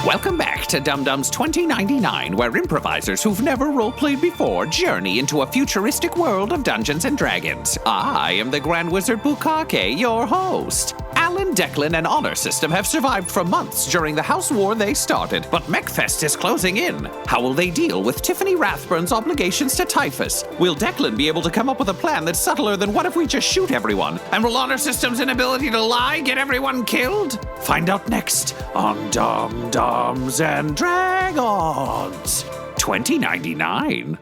Welcome back to Dum Dum's 2099, where improvisers who've never roleplayed before journey into a futuristic world of Dungeons and Dragons. I am the Grand Wizard Bukake, your host. Alan, Declan, and Honor System have survived for months during the House War they started, but MechFest is closing in. How will they deal with Tiffany Rathburn's obligations to Typhus? Will Declan be able to come up with a plan that's subtler than what if we just shoot everyone? And will Honor System's inability to lie get everyone killed? Find out next on Dum-Dums and Dragons 2099.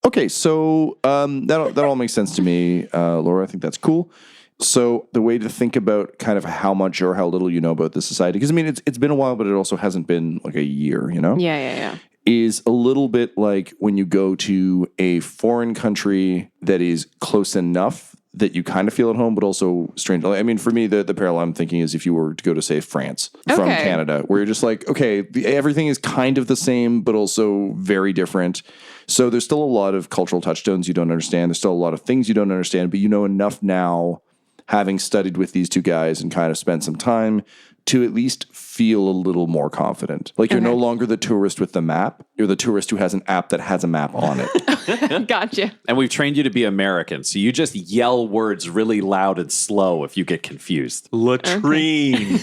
Okay, so that all makes sense to me, Laura. I think that's cool. So the way to think about kind of how much or how little you know about this society, because I mean it's been a while, but it also hasn't been like a year, you know? Yeah. Is a little bit like when you go to a foreign country that is close enough that you kind of feel at home, but also strange. I mean, for me, the parallel I'm thinking is if you were to go to, say, France from Canada, where you're just like, okay, everything is kind of the same, but also very different. So there's still a lot of cultural touchstones you don't understand. There's still a lot of things you don't understand, but you know enough now, having studied with these two guys and kind of spent some time, to at least feel a little more confident. Like you're no longer the tourist with the map. You're the tourist who has an app that has a map on it. Gotcha. And we've trained you to be American, so you just yell words really loud and slow if you get confused. Latrine.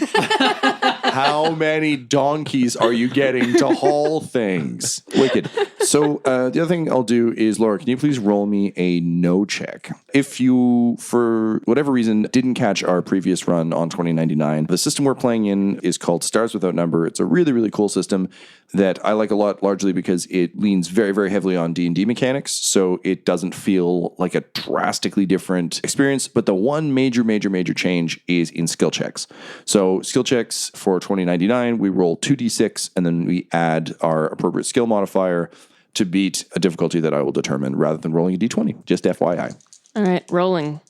How many donkeys are you getting to haul things? Wicked. So the other thing I'll do is, Laura, can you please roll me a no check? If you, for whatever reason, didn't catch our previous run on 2099, the system we're playing in is called Stars Without Number. It's a really, really cool system that I like a lot, largely because it leans very, very heavily on D&D mechanics, so it doesn't feel like a drastically different experience. But the one major change is in skill checks. So skill checks for 2099, we roll 2d6, and then we add our appropriate skill modifier to beat a difficulty that I will determine rather than rolling a d20. Just FYI. All right, rolling.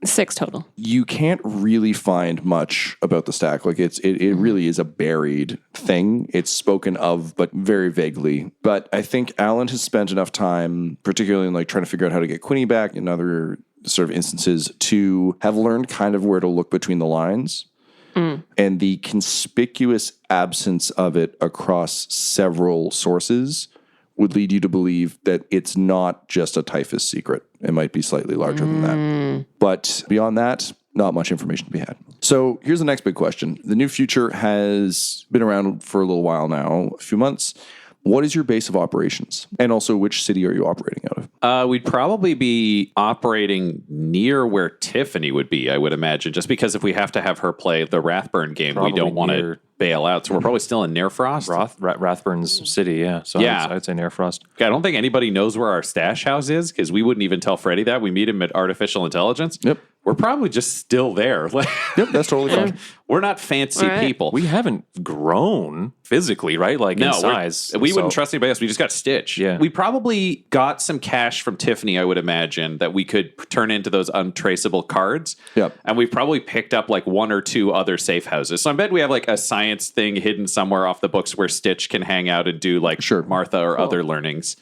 6 total. You can't really find much about the stack. Like it really is a buried thing. It's spoken of, but very vaguely. But I think Alan has spent enough time, particularly in like trying to figure out how to get Quinny back and other sort of instances, to have learned kind of where to look between the lines. And the conspicuous absence of it across several sources would lead you to believe that it's not just a typhus secret. It might be slightly larger than that. But beyond that, not much information to be had. So here's the next big question. The new future has been around for a little while now, a few months. What is your base of operations? And also, which city are you operating out of? We'd probably be operating near where Tiffany would be, I would imagine, just because if we have to have her play the Rathburn game, we don't want to bail out. So we're probably still in Nearfrost. Rathburn's city, yeah. So yeah. I'd say Nearfrost. I don't think anybody knows where our stash house is because we wouldn't even tell Freddie that. We meet him at Artificial Intelligence. Yep. We're probably just still there. Yep, that's totally fine. We're not fancy people. We haven't grown physically, right? Like in size. We wouldn't trust anybody else. We just got Stitch. Yeah. We probably got some cash from Tiffany, I would imagine, that we could turn into those untraceable cards. Yep. And we've probably picked up like 1 or 2 other safe houses. So I bet we have like a science thing hidden somewhere off the books where Stitch can hang out and do like Martha or other learnings.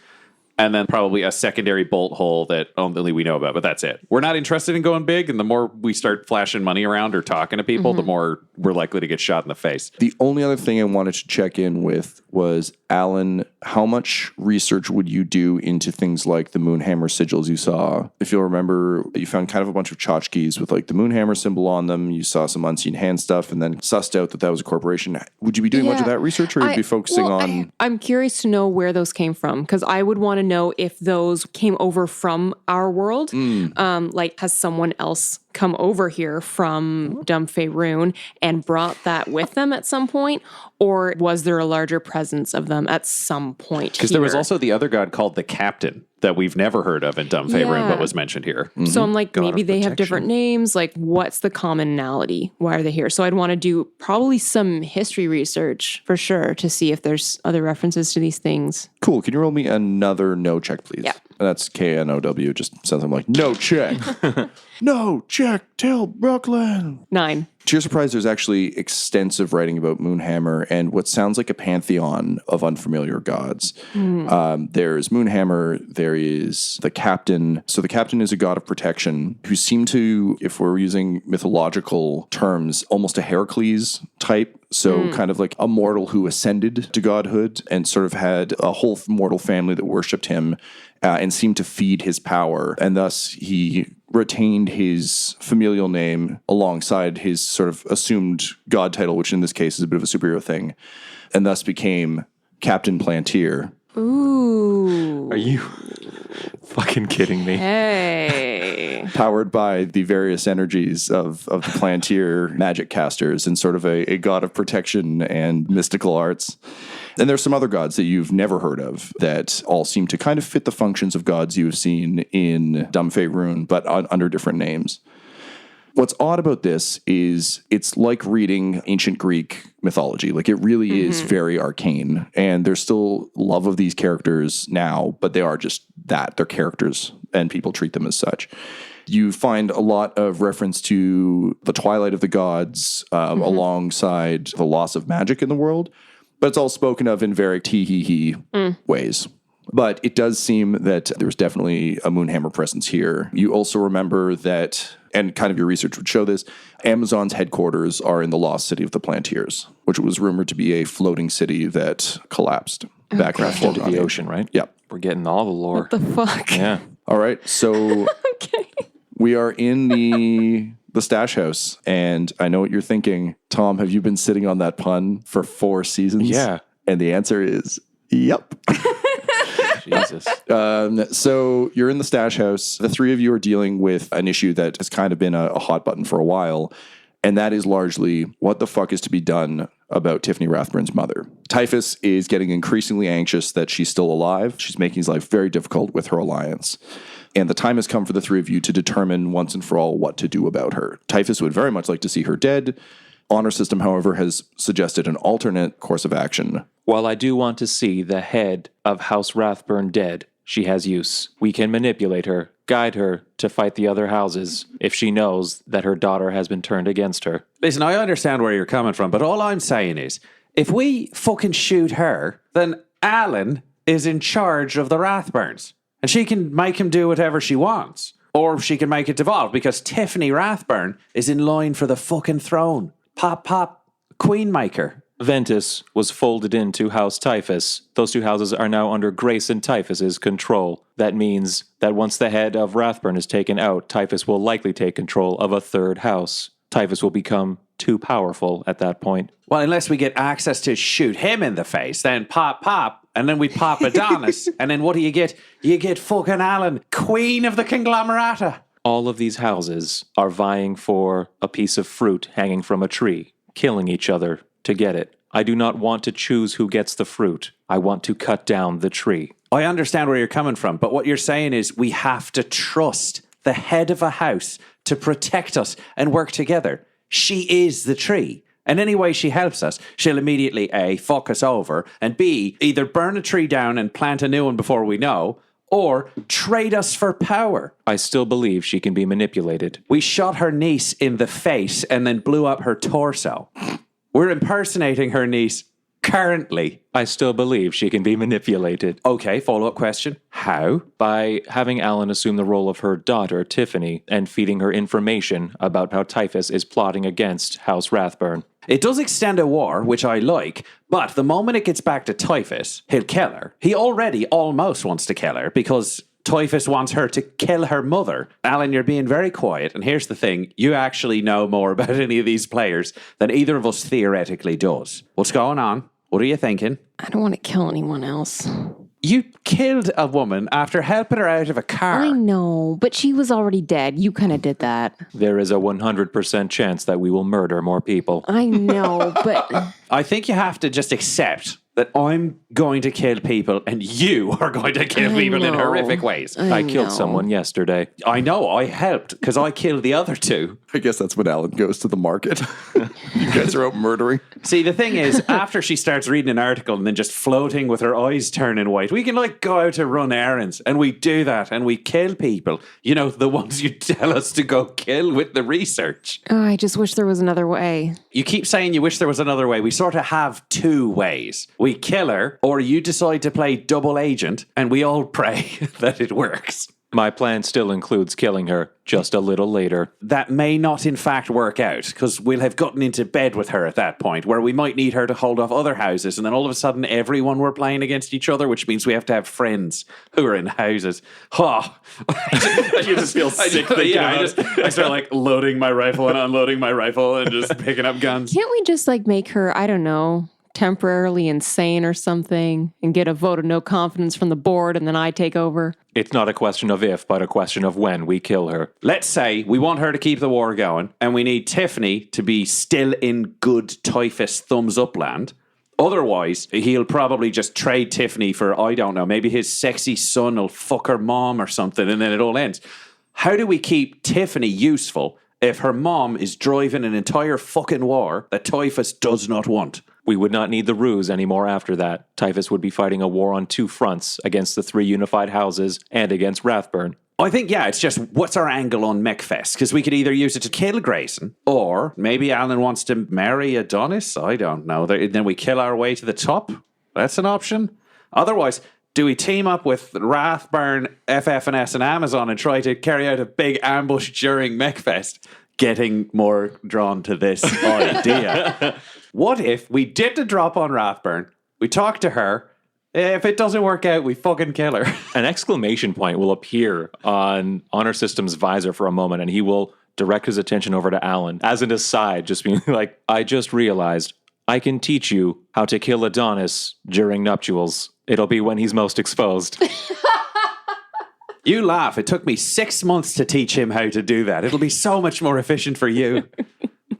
And then probably a secondary bolt hole that only we know about, but that's it. We're not interested in going big, and the more we start flashing money around or talking to people, the more we're likely to get shot in the face. The only other thing I wanted to check in with was, Alan, how much research would you do into things like the Moonhammer sigils you saw? If you'll remember, you found kind of a bunch of tchotchkes with like the Moonhammer symbol on them. You saw some unseen hand stuff and then sussed out that was a corporation. Would you be doing much of that research, or would you be focusing on... I'm curious to know where those came from, because I would want to know if those came over from our world. Like, has someone else come over here from Dumfaerun and brought that with them at some point? Or was there a larger presence of them at some point? Because there was also the other god called the Captain that we've never heard of in Dumfaerun, but was mentioned here. So I'm like, maybe they have different names. Like, what's the commonality? Why are they here? So I'd want to do probably some history research for sure to see if there's other references to these things. Cool. Can you roll me another no check, please? Yeah. That's KNOW. Just sounds like no check. No check till Brooklyn. 9. To your surprise, there's actually extensive writing about Moonhammer and what sounds like a pantheon of unfamiliar gods. There's Moonhammer, there is the Captain. So the Captain is a god of protection who seemed to, if we're using mythological terms, almost a Heracles type. So kind of like a mortal who ascended to godhood and sort of had a whole mortal family that worshipped him and seemed to feed his power. And thus he retained his familial name alongside his sort of assumed god title, which in this case is a bit of a superhero thing, and thus became Captain Plantier. Ooh. Are you fucking kidding me? Hey. Powered by the various energies of the Plantier magic casters and sort of a god of protection and mystical arts. And there's some other gods that you've never heard of that all seem to kind of fit the functions of gods you have seen in Dumb Faerun, but under different names. What's odd about this is it's like reading ancient Greek mythology. Like it really is very arcane. And there's still love of these characters now, but they are just that. They're characters and people treat them as such. You find a lot of reference to the twilight of the gods alongside the loss of magic in the world. But it's all spoken of in very tee-hee-hee ways. But it does seem that there's definitely a Moonhammer presence here. You also remember that, and kind of your research would show this, Amazon's headquarters are in the lost city of the Plantiers, which was rumored to be a floating city that collapsed back into The ocean, right? Yep. We're getting all the lore. What the fuck? Yeah. All right, so Okay. we are in the stash house, and I know what you're thinking. Tom, have you been sitting on that pun for 4 seasons? Yeah. And the answer is, yep. Jesus. So you're in the stash house. The three of you are dealing with an issue that has kind of been a hot button for a while, and that is largely what the fuck is to be done about Tiffany Rathburn's mother. Typhus is getting increasingly anxious that she's still alive. She's making his life very difficult with her alliance. And the time has come for the three of you to determine once and for all what to do about her. Typhus would very much like to see her dead. Honor System, however, has suggested an alternate course of action. While I do want to see the head of House Rathburn dead, she has use. We can manipulate her, guide her to fight the other houses if she knows that her daughter has been turned against her. Listen, I understand where you're coming from, but all I'm saying is, if we fucking shoot her, then Alan is in charge of the Rathburns. And she can make him do whatever she wants. Or she can make it devolve, because Tiffany Rathburn is in line for the fucking throne. Pop, pop, Queenmaker. Ventus was folded into House Typhus. Those two houses are now under Grace and Typhus's control. That means that once the head of Rathburn is taken out, Typhus will likely take control of a third house. Typhus will become too powerful at that point. Well, unless we get access to shoot him in the face, then pop, pop, and then we pop Adonis, and then what do you get? You get fucking Alan, Queen of the Conglomerata. All of these houses are vying for a piece of fruit hanging from a tree, killing each other to get it. I do not want to choose who gets the fruit. I want to cut down the tree. I understand where you're coming from, but what you're saying is we have to trust the head of a house to protect us and work together. She is the tree. And any way she helps us, she'll immediately A, fuck us over, and B, either burn a tree down and plant a new one before we know, or trade us for power. I still believe she can be manipulated. We shot her niece in the face and then blew up her torso. We're impersonating her niece currently. I still believe she can be manipulated. Okay, follow-up question. How? By having Alan assume the role of her daughter, Tiffany, and feeding her information about how Typhus is plotting against House Rathburn. It does extend a war, which I like, but the moment it gets back to Typhus, he'll kill her. He already almost wants to kill her because Typhus wants her to kill her mother. Alan, you're being very quiet, and here's the thing. You actually know more about any of these players than either of us theoretically does. What's going on? What are you thinking? I don't want to kill anyone else. You killed a woman after helping her out of a car. I know, but she was already dead. You kind of did that. There is a 100% chance that we will murder more people. I know, but I think you have to just accept that I'm going to kill people and you are going to kill people in know. horrific ways. I killed know. someone yesterday. I know, I helped because I killed the other two. I guess that's when Alan goes to the market. You guys are out murdering. See, the thing is, after she starts reading an article and then just floating with her eyes turning white, we can like go out to run errands and we do that and we kill people. You know, the ones you tell us to go kill with the research. Oh, I just wish there was another way. You keep saying you wish there was another way. We sort of have two ways. We kill her, or you decide to play double agent, and we all pray that it works. My plan still includes killing her, just a little later. That may not in fact work out, because we'll have gotten into bed with her at that point, where we might need her to hold off other houses, and then all of a sudden everyone we're playing against each other, which means we have to have friends who are in houses. Oh. You just feel sick thinking about it. I start like loading my rifle and unloading my rifle and just picking up guns. Can't we just like make her, I don't know, temporarily insane or something and get a vote of no confidence from the board and then I take over? It's not a question of if, but a question of when we kill her. Let's say we want her to keep the war going and we need Tiffany to be still in good typhus thumbs up land. Otherwise, he'll probably just trade Tiffany for, I don't know, maybe his sexy son will fuck her mom or something and then it all ends. How do we keep Tiffany useful if her mom is driving an entire fucking war that typhus does not want? We would not need the ruse anymore after that. Typhus would be fighting a war on two fronts, against the three unified houses and against Rathburn. I think, yeah, it's just what's our angle on MechFest? Because we could either use it to kill Grayson, or maybe Alan wants to marry Adonis. I don't know. Then we kill our way to the top. That's an option. Otherwise, do we team up with Rathburn, FF&S, and Amazon and try to carry out a big ambush during MechFest? Getting more drawn to this idea. What if we did the drop on Rathburn, we talk to her, if it doesn't work out, we fucking kill her. An exclamation point will appear on Honor System's visor for a moment, and he will direct his attention over to Alan. As an aside, just being like, I just realized I can teach you how to kill Adonis during nuptials. It'll be when he's most exposed. You laugh. It took me 6 months to teach him how to do that. It'll be so much more efficient for you.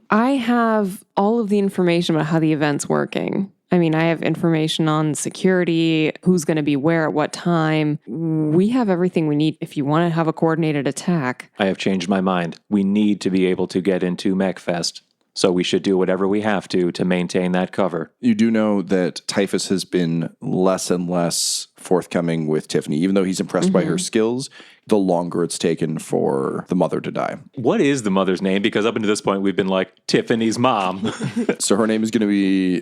I have all of the information about how the event's working. I mean, I have information on security, who's going to be where at what time. We have everything we need if you want to have a coordinated attack. I have changed my mind. We need to be able to get into MechFest. So we should do whatever we have to maintain that cover. You do know that Typhus has been less and less forthcoming with Tiffany. Even though he's impressed by her skills, the longer it's taken for the mother to die. What is the mother's name? Because up until this point, we've been like, Tiffany's mom. So her name is going to be,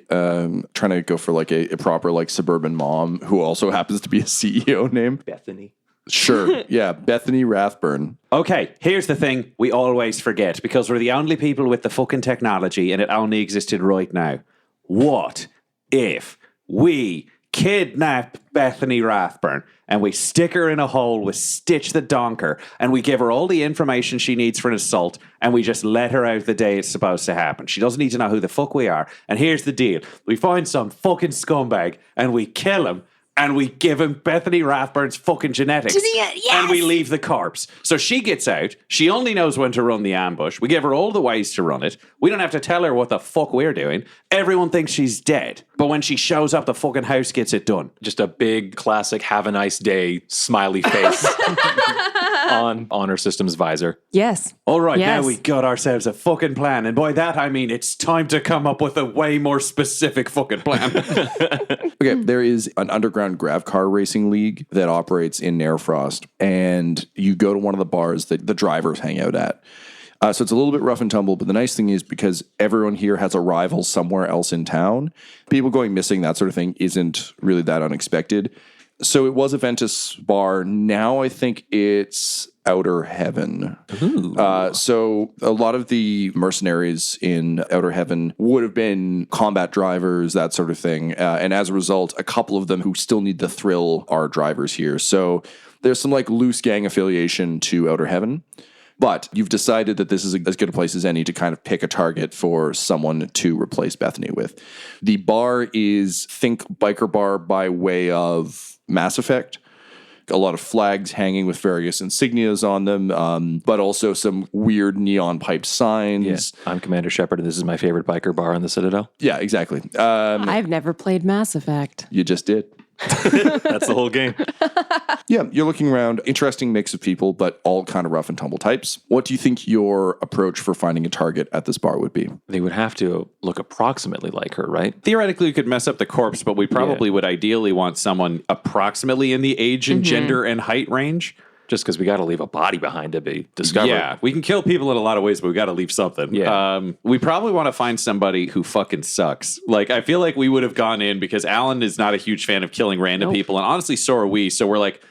trying to go for like a proper like suburban mom who also happens to be a CEO name. Bethany. Sure. Yeah. Bethany Rathburn. Okay, here's the thing we always forget, because we're the only people with the fucking technology and it only existed right now. What if we kidnap Bethany Rathburn and we stick her in a hole with Stitch the Donker and we give her all the information she needs for an assault and we just let her out the day it's supposed to happen? She doesn't need to know who the fuck we are. And here's the deal. We find some fucking scumbag and we kill him. And we give him Bethany Rathburn's fucking genetics. Yes! And we leave the corpse. So she gets out. She only knows when to run the ambush. We give her all the ways to run it. We don't have to tell her what the fuck we're doing. Everyone thinks she's dead. But when she shows up, the fucking house gets it done. Just a big classic have a nice day smiley face on Honor System's visor. Yes. All right, Yes. now we got ourselves a fucking plan. And by that, I mean it's time to come up with a way more specific fucking plan. Okay, there is an underground grav car racing league that operates in Nairfrost, and you go to one of the bars that the drivers hang out at. So it's a little bit rough and tumble, but the nice thing is because everyone here has a rival somewhere else in town, people going missing, that sort of thing, isn't really that unexpected. So it was a Ventus bar. Now I think it's Outer Heaven. So a lot of the mercenaries in Outer Heaven would have been combat drivers, that sort of thing. And as a result, a couple of them who still need the thrill are drivers here. So there's some like loose gang affiliation to Outer Heaven. But you've decided that this is as good a place as any to kind of pick a target for someone to replace Bethany with. The bar is, think biker bar by way of Mass Effect. a lot of flags hanging with various insignias on them, but also some weird neon pipe signs. Yes, I'm Commander Shepard, and this is my favorite biker bar in the Citadel. Yeah, exactly. I've never played Mass Effect. You just did. That's the whole game. Yeah, you're looking around, interesting mix of people, but all kind of rough and tumble types. What do you think your approach for finding a target at this bar would be? They would have to look approximately like her, right? Theoretically, we could mess up the corpse, but we probably would ideally want someone approximately in the age and gender and height range. Just because we got to leave a body behind to be discovered. Yeah, we can kill people in a lot of ways, but we got to leave something. Yeah. We probably want to find somebody who fucking sucks. Like, I feel like we would have gone in because Alan is not a huge fan of killing random people, and honestly, so are we. So we're like,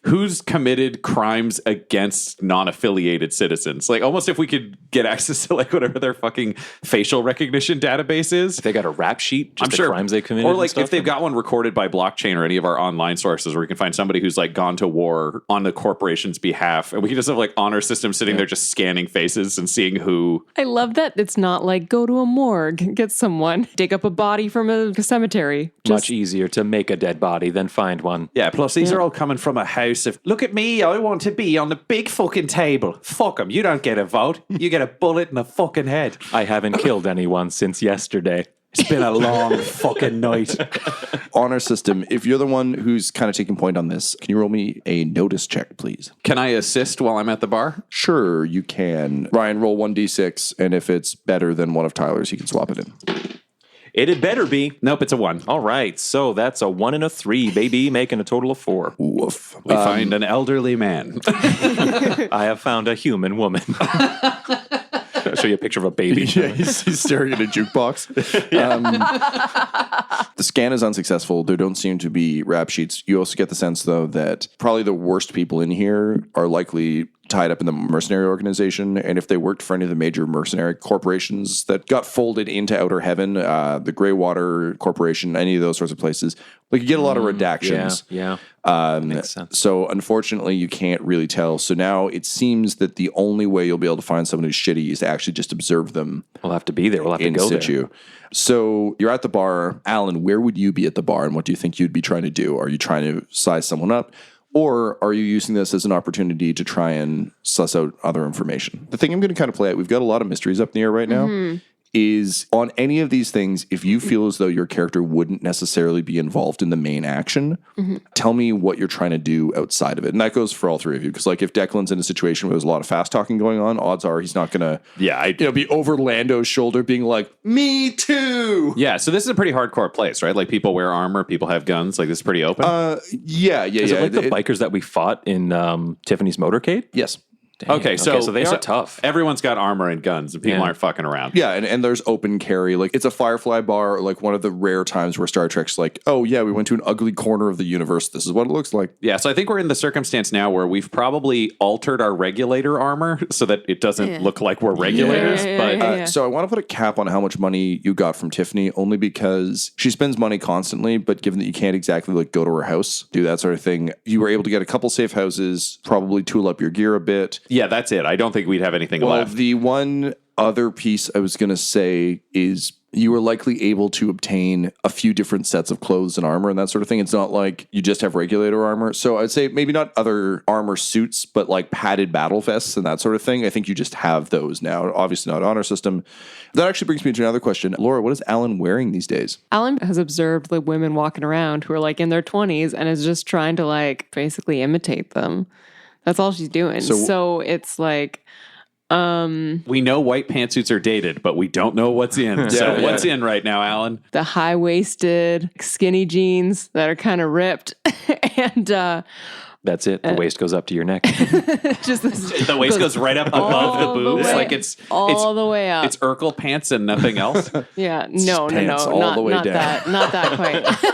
who's committed crimes against non-affiliated citizens? Like, almost if we could get access to like whatever their fucking facial recognition database is. If they got a rap sheet, just I'm the sure crimes they committed. Or like if they've got one recorded by blockchain or any of our online sources where we can find somebody who's like gone to war on the corporation's behalf. And we can just have like honor system sitting there just scanning faces and seeing who. I love that it's not like go to a morgue, get someone, dig up a body from a cemetery. Much easier to make a dead body than find one. Yeah, plus these are all coming from a house of, look at me, I want to be on the big fucking table. Fuck them, you don't get a vote. You get a bullet in the fucking head. I haven't killed anyone since yesterday. It's been a long fucking night. Honor system, if you're the one who's kind of taking point on this, can you roll me a notice check, please? Can I assist while I'm at the bar? Sure, you can. Ryan, roll 1d6, and if it's better than one of Tyler's, you can swap it in. It had better be. Nope, it's a 1. All right, so that's a 1 and a 3, baby, making a total of 4. Woof. We find an elderly man. I have found a human woman. I'll show you a picture of a baby. Yeah, he's staring at a jukebox. The scan is unsuccessful. There don't seem to be rap sheets. You also get the sense, though, that probably the worst people in here are likely tied up in the mercenary organization. And if they worked for any of the major mercenary corporations that got folded into Outer Heaven, the Greywater Corporation, any of those sorts of places, like you get a lot of redactions. Yeah. Makes sense. So unfortunately, you can't really tell. So now it seems that the only way you'll be able to find someone who's shitty is to actually just observe them. We'll have to be there. We'll have to in go situ. there. So you're at the bar. Alan, where would you be at the bar, and what do you think you'd be trying to do? Are you trying to size someone up? Or are you using this as an opportunity to try and suss out other information? The thing I'm going to kind of play out, we've got a lot of mysteries up in the air right now, is on any of these things, if you feel as though your character wouldn't necessarily be involved in the main action, tell me what you're trying to do outside of it. And that goes for all three of you. Because like if Declan's in a situation where there's a lot of fast talking going on, odds are he's not going to be over Lando's shoulder being like, me too. Yeah, so this is a pretty hardcore place, right? Like people wear armor, people have guns. Like this is pretty open. Yeah. Is it like the bikers that we fought in Tiffany's motorcade? Yes. Dang. Okay, so they are tough. Everyone's got armor and guns, and people aren't fucking around. Yeah, and there's open carry. Like, it's a Firefly bar, like one of the rare times where Star Trek's like, oh, yeah, we went to an ugly corner of the universe. This is what it looks like. Yeah, so I think we're in the circumstance now where we've probably altered our regulator armor so that it doesn't look like we're regulators. So I want to put a cap on how much money you got from Tiffany, only because she spends money constantly, but given that you can't exactly like go to her house, do that sort of thing, you were able to get a couple safe houses, probably tool up your gear a bit. Yeah, that's it. I don't think we'd have anything left. The one other piece I was going to say is you were likely able to obtain a few different sets of clothes and armor and that sort of thing. It's not like you just have regulator armor. So I'd say maybe not other armor suits, but like padded battle vests and that sort of thing. I think you just have those now. Obviously not honor system. That actually brings me to another question. Laura, what is Alan wearing these days? Alan has observed the women walking around who are like in their 20s and is just trying to like basically imitate them. That's all she's doing. So it's like... we know white pantsuits are dated, but we don't know what's in. What's in right now, Alan? The high-waisted, skinny jeans that are kind of ripped. And that's it. The waist goes up to your neck. just this, the waist goes right up above the boobs. Like it's the way up. It's Urkel pants and nothing else. Yeah. No. all Not, the way not down. that. Not that quite.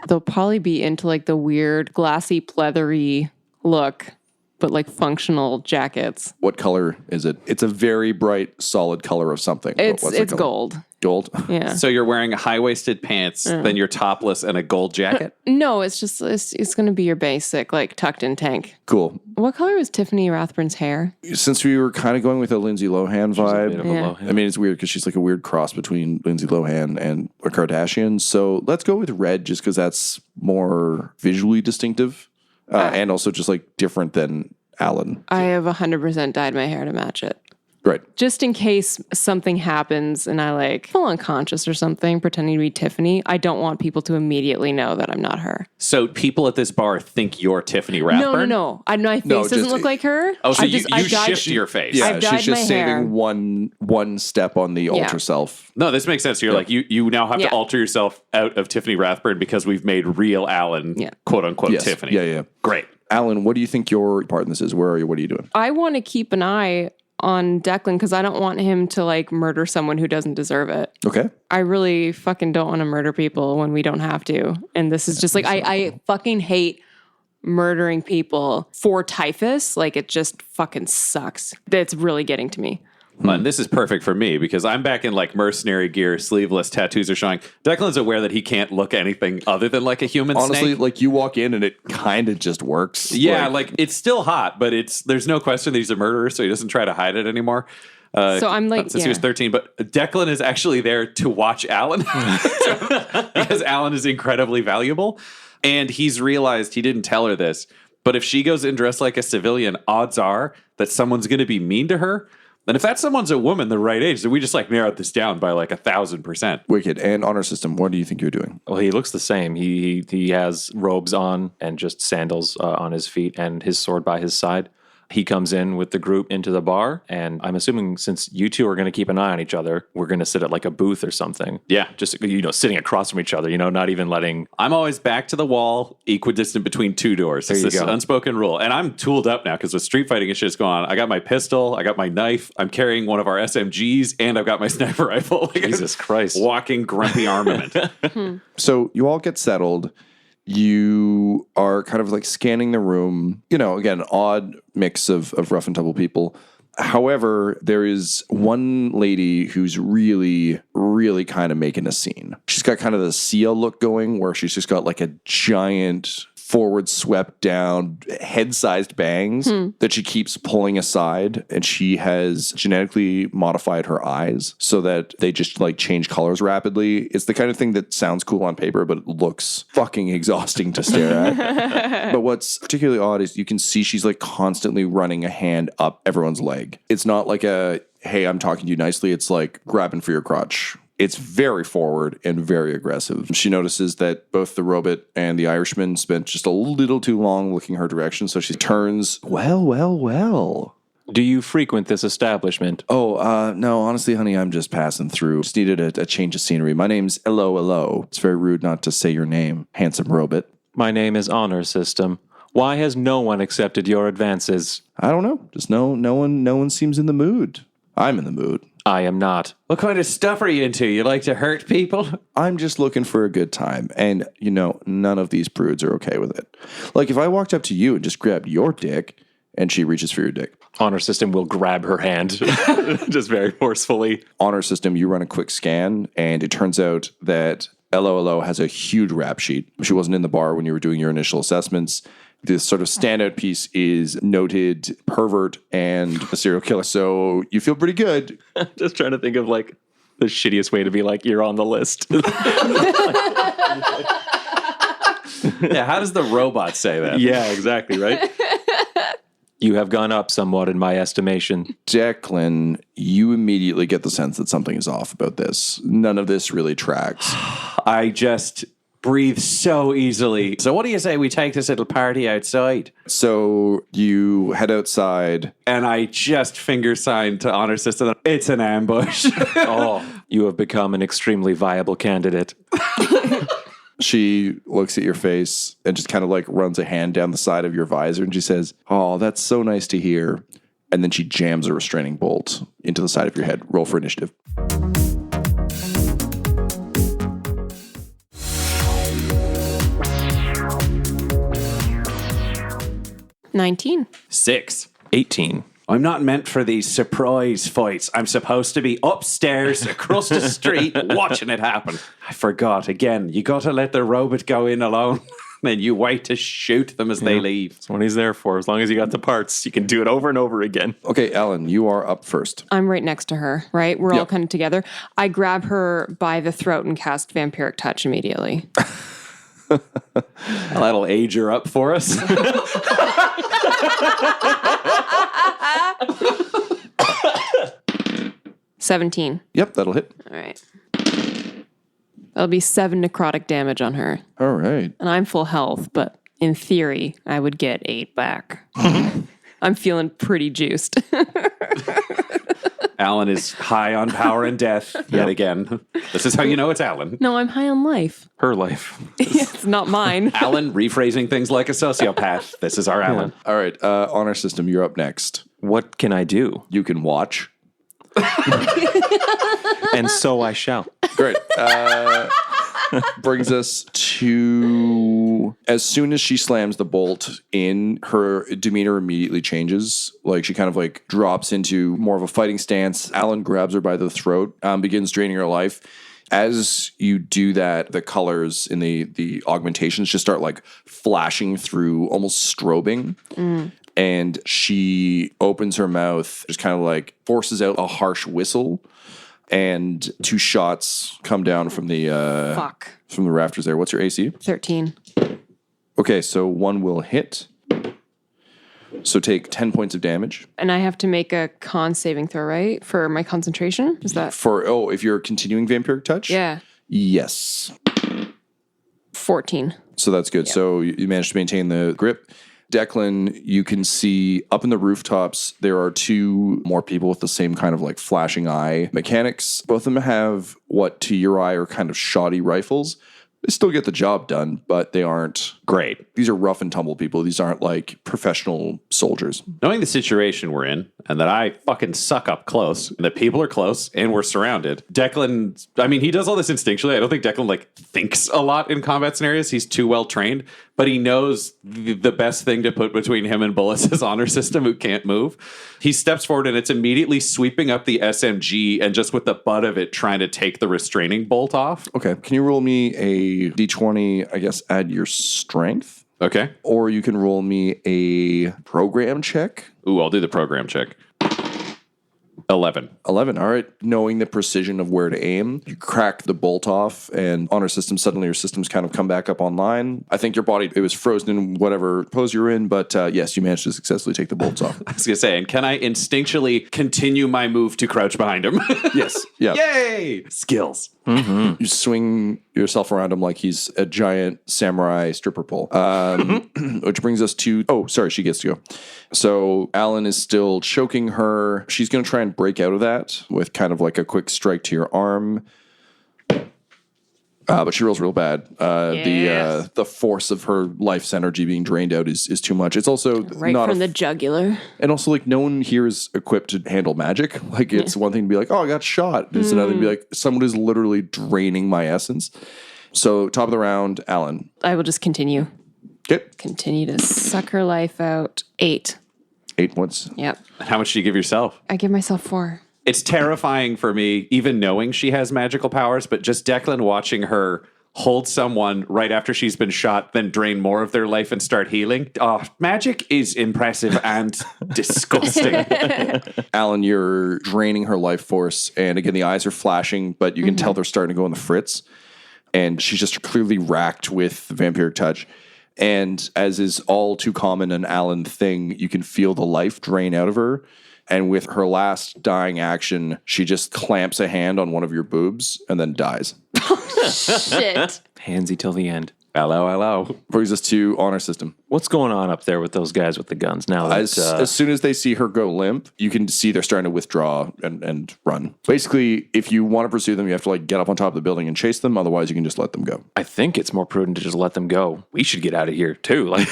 They'll probably be into like the weird glassy pleathery look but like functional jackets. What color is it? It's a very bright, solid color of something. It's What's the color? gold. Gold? Yeah. So you're wearing high-waisted pants, then you're topless and a gold jacket? No, it's just it's going to be your basic like tucked in tank. Cool. What color is Tiffany Rathburn's hair? Since we were kind of going with a Lindsay Lohan vibe, Bit of a Yeah. low I mean, it's weird because she's like a weird cross between Lindsay Lohan and a Kardashian. So let's go with red just because that's more visually distinctive and also just like different than Alan. I have 100% dyed my hair to match it. Right. Just in case something happens and I like feel unconscious or something, pretending to be Tiffany, I don't want people to immediately know that I'm not her. So people at this bar think you're Tiffany Rathburn? No. My face No, doesn't just- look like her. Oh, so I you dyed- shift your face. Yeah, I've dyed she's just my hair. saving one step on the ultra self. No, this makes sense. You're like, you now have Yeah. to alter yourself out of Tiffany Rathburn because we've made real Alan, Yeah. quote unquote, Yes. Tiffany. Yeah. Great. Alan, what do you think your part in this is? Where are you? What are you doing? I want to keep an eye on Declan because I don't want him to like murder someone who doesn't deserve it. Okay. I really fucking don't want to murder people when we don't have to. And this is just like, I fucking hate murdering people for typhus. Like, it just fucking sucks. It's really getting to me. And this is perfect for me because I'm back in like mercenary gear, sleeveless, tattoos are showing. Declan's aware that he can't look anything other than like a human Honestly, snake. like you walk in and it kind of just works. Yeah, like it's still hot, but there's no question that he's a murderer, so he doesn't try to hide it anymore. So I'm like, Since he was 13, but Declan is actually there to watch Alan because Alan is incredibly valuable. And he's realized, he didn't tell her this, but if she goes in dressed like a civilian, odds are that someone's going to be mean to her. And if that someone's a woman the right age, then we just like narrowed this down by like 1,000%. Wicked. And honor system, what do you think you're doing? Well, he looks the same. He has robes on and just sandals on his feet and his sword by his side. He comes in with the group into the bar, and I'm assuming since you two are going to keep an eye on each other, we're going to sit at like a booth or something. Yeah. Just, sitting across from each other, not even letting... I'm always back to the wall, equidistant between two doors. It's you this go. unspoken rule. And I'm tooled up now because with street fighting and shit's going on. I got my pistol, I got my knife, I'm carrying one of our SMGs, and I've got my sniper rifle. Like, Jesus Christ. Walking grumpy armament. So you all get settled. You are kind of like scanning the room. Again, odd mix of rough and tumble people. However, there is one lady who's really, really kind of making a scene. She's got kind of the Sia look going where she's just got like a giant forward swept down head-sized bangs that she keeps pulling aside, and she has genetically modified her eyes so that they just like change colors rapidly. It's the kind of thing that sounds cool on paper, but it looks fucking exhausting to stare at. But what's particularly odd is you can see she's like constantly running a hand up everyone's leg. It's not like a, hey, I'm talking to you nicely. It's like grabbing for your crotch. It's very forward and very aggressive. She notices that both the robot and the Irishman spent just a little too long looking her direction, so she turns, well. Do you frequent this establishment? Oh, no, honestly, honey, I'm just passing through. Just needed a change of scenery. My name's Hello. It's very rude not to say your name, handsome robot. My name is Honor System. Why has no one accepted your advances? I don't know. Just no one seems in the mood. I'm in the mood. I am not. What kind of stuff are you into? You like to hurt people? I'm just looking for a good time. And, none of these prudes are okay with it. Like, if I walked up to you and just grabbed your dick and she reaches for your dick. Honor System will grab her hand just very forcefully. Honor system, you run a quick scan, and it turns out that LOLO has a huge rap sheet. She wasn't in the bar when you were doing your initial assessments. This sort of standout piece is noted pervert and a serial killer. So you feel pretty good. Just trying to think of like the shittiest way to be like, you're on the list. Yeah, how does the robot say that? Yeah, exactly, right? You have gone up somewhat in my estimation. Declan, you immediately get the sense that something is off about this. None of this really tracks. I just breathe so easily. So what do you say we take this little party outside? So you head outside. And I just finger sign to Honor System. It's an ambush. Oh, you have become an extremely viable candidate. She looks at your face and just kind of like runs a hand down the side of your visor and she says, "Oh, that's so nice to hear." And then she jams a restraining bolt into the side of your head. Roll for initiative. 19. 6. 18. I'm not meant for these surprise fights. I'm supposed to be upstairs across the street watching it happen. I forgot again. You got to let the robot go in alone. Then you wait to shoot them as they leave. That's what he's there for. As long as you got the parts, you can do it over and over again. Okay, Alan, you are up first. I'm right next to her, right? We're all kind of together. I grab her by the throat and cast Vampiric Touch immediately. Well, that'll age her up for us. 17. Yep, that'll hit. All right. That'll be 7 necrotic damage on her. All right. And I'm full health, but in theory, I would get 8 back. I'm feeling pretty juiced. Alan is high on power and death yet again. This is how you know it's Alan. No, I'm high on life. Her life. It's not mine. Alan rephrasing things like a sociopath. This is our Alan. All right, honor system, you're up next. What can I do? You can watch. And so I shall. Great. Brings us to as soon as she slams the bolt in, her demeanor immediately changes. Like she kind of like drops into more of a fighting stance. Alan grabs her by the throat, begins draining her life. As you do that, the colors in the augmentations just start like flashing through, almost strobing. And she opens her mouth, just kind of like forces out a harsh whistle. And 2 shots come down from the from the rafters there. What's your AC? 13. Okay, so 1 will hit. So take 10 points of damage. And I have to make a con saving throw, right? For my concentration? Is that? If you're continuing Vampiric Touch? Yeah. Yes. 14. So that's good. Yep. So you managed to maintain the grip. Declan, you can see up in the rooftops, there are 2 more people with the same kind of like flashing eye mechanics. Both of them have what to your eye are kind of shoddy rifles. They still get the job done, but they aren't Great. These are rough and tumble people. These aren't like professional soldiers. Knowing the situation we're in and that I fucking suck up close, and that people are close and we're surrounded, Declan, I mean, he does all this instinctually. I don't think Declan like thinks a lot in combat scenarios. He's too well trained, but he knows the best thing to put between him and bullets is honor system who can't move. He steps forward and it's immediately sweeping up the SMG and just with the butt of it trying to take the restraining bolt off. Okay. Can you roll me a d20, I guess, add your strength? Okay. Or you can roll me a program check. Ooh, I'll do the program check. 11. 11. All right. Knowing the precision of where to aim, you crack the bolt off and honor system, suddenly your systems kind of come back up online. I think your body, it was frozen in whatever pose you're in, but yes, you managed to successfully take the bolts off. I was going to say, and can I instinctually continue my move to crouch behind him? Yes. Yeah. Yay! Skills. Mm-hmm. You swing yourself around him like he's a giant samurai stripper pole. Which brings us to... Oh, sorry, she gets to go. So Alan is still choking her. She's going to try and break out of that with kind of like a quick strike to your arm. But she rolls real bad. The force of her life's energy being drained out is too much. It's also right not from the jugular. And also, like, no one here is equipped to handle magic. Like, it's one thing to be like, oh, I got shot. It's another thing to be like, someone is literally draining my essence. So, top of the round, Alan. I will just continue. Okay. Continue to suck her life out. 8. 8 points. Yep. How much do you give yourself? I give myself 4. It's terrifying for me, even knowing she has magical powers, but just Declan watching her hold someone right after she's been shot, then drain more of their life and start healing. Oh, magic is impressive and disgusting. Alan, you're draining her life force. And again, the eyes are flashing, but you can tell they're starting to go on the fritz. And she's just clearly racked with vampiric touch. And as is all too common an Alan thing, you can feel the life drain out of her. And with her last dying action, she just clamps a hand on one of your boobs and then dies. Shit. Handsy till the end. Hello. Brings us to honor system. What's going on up there with those guys with the guns now? That, As soon as they see her go limp, you can see they're starting to withdraw and run. Basically, if you want to pursue them, you have to like get up on top of the building and chase them. Otherwise, you can just let them go. I think it's more prudent to just let them go. We should get out of here too. Like,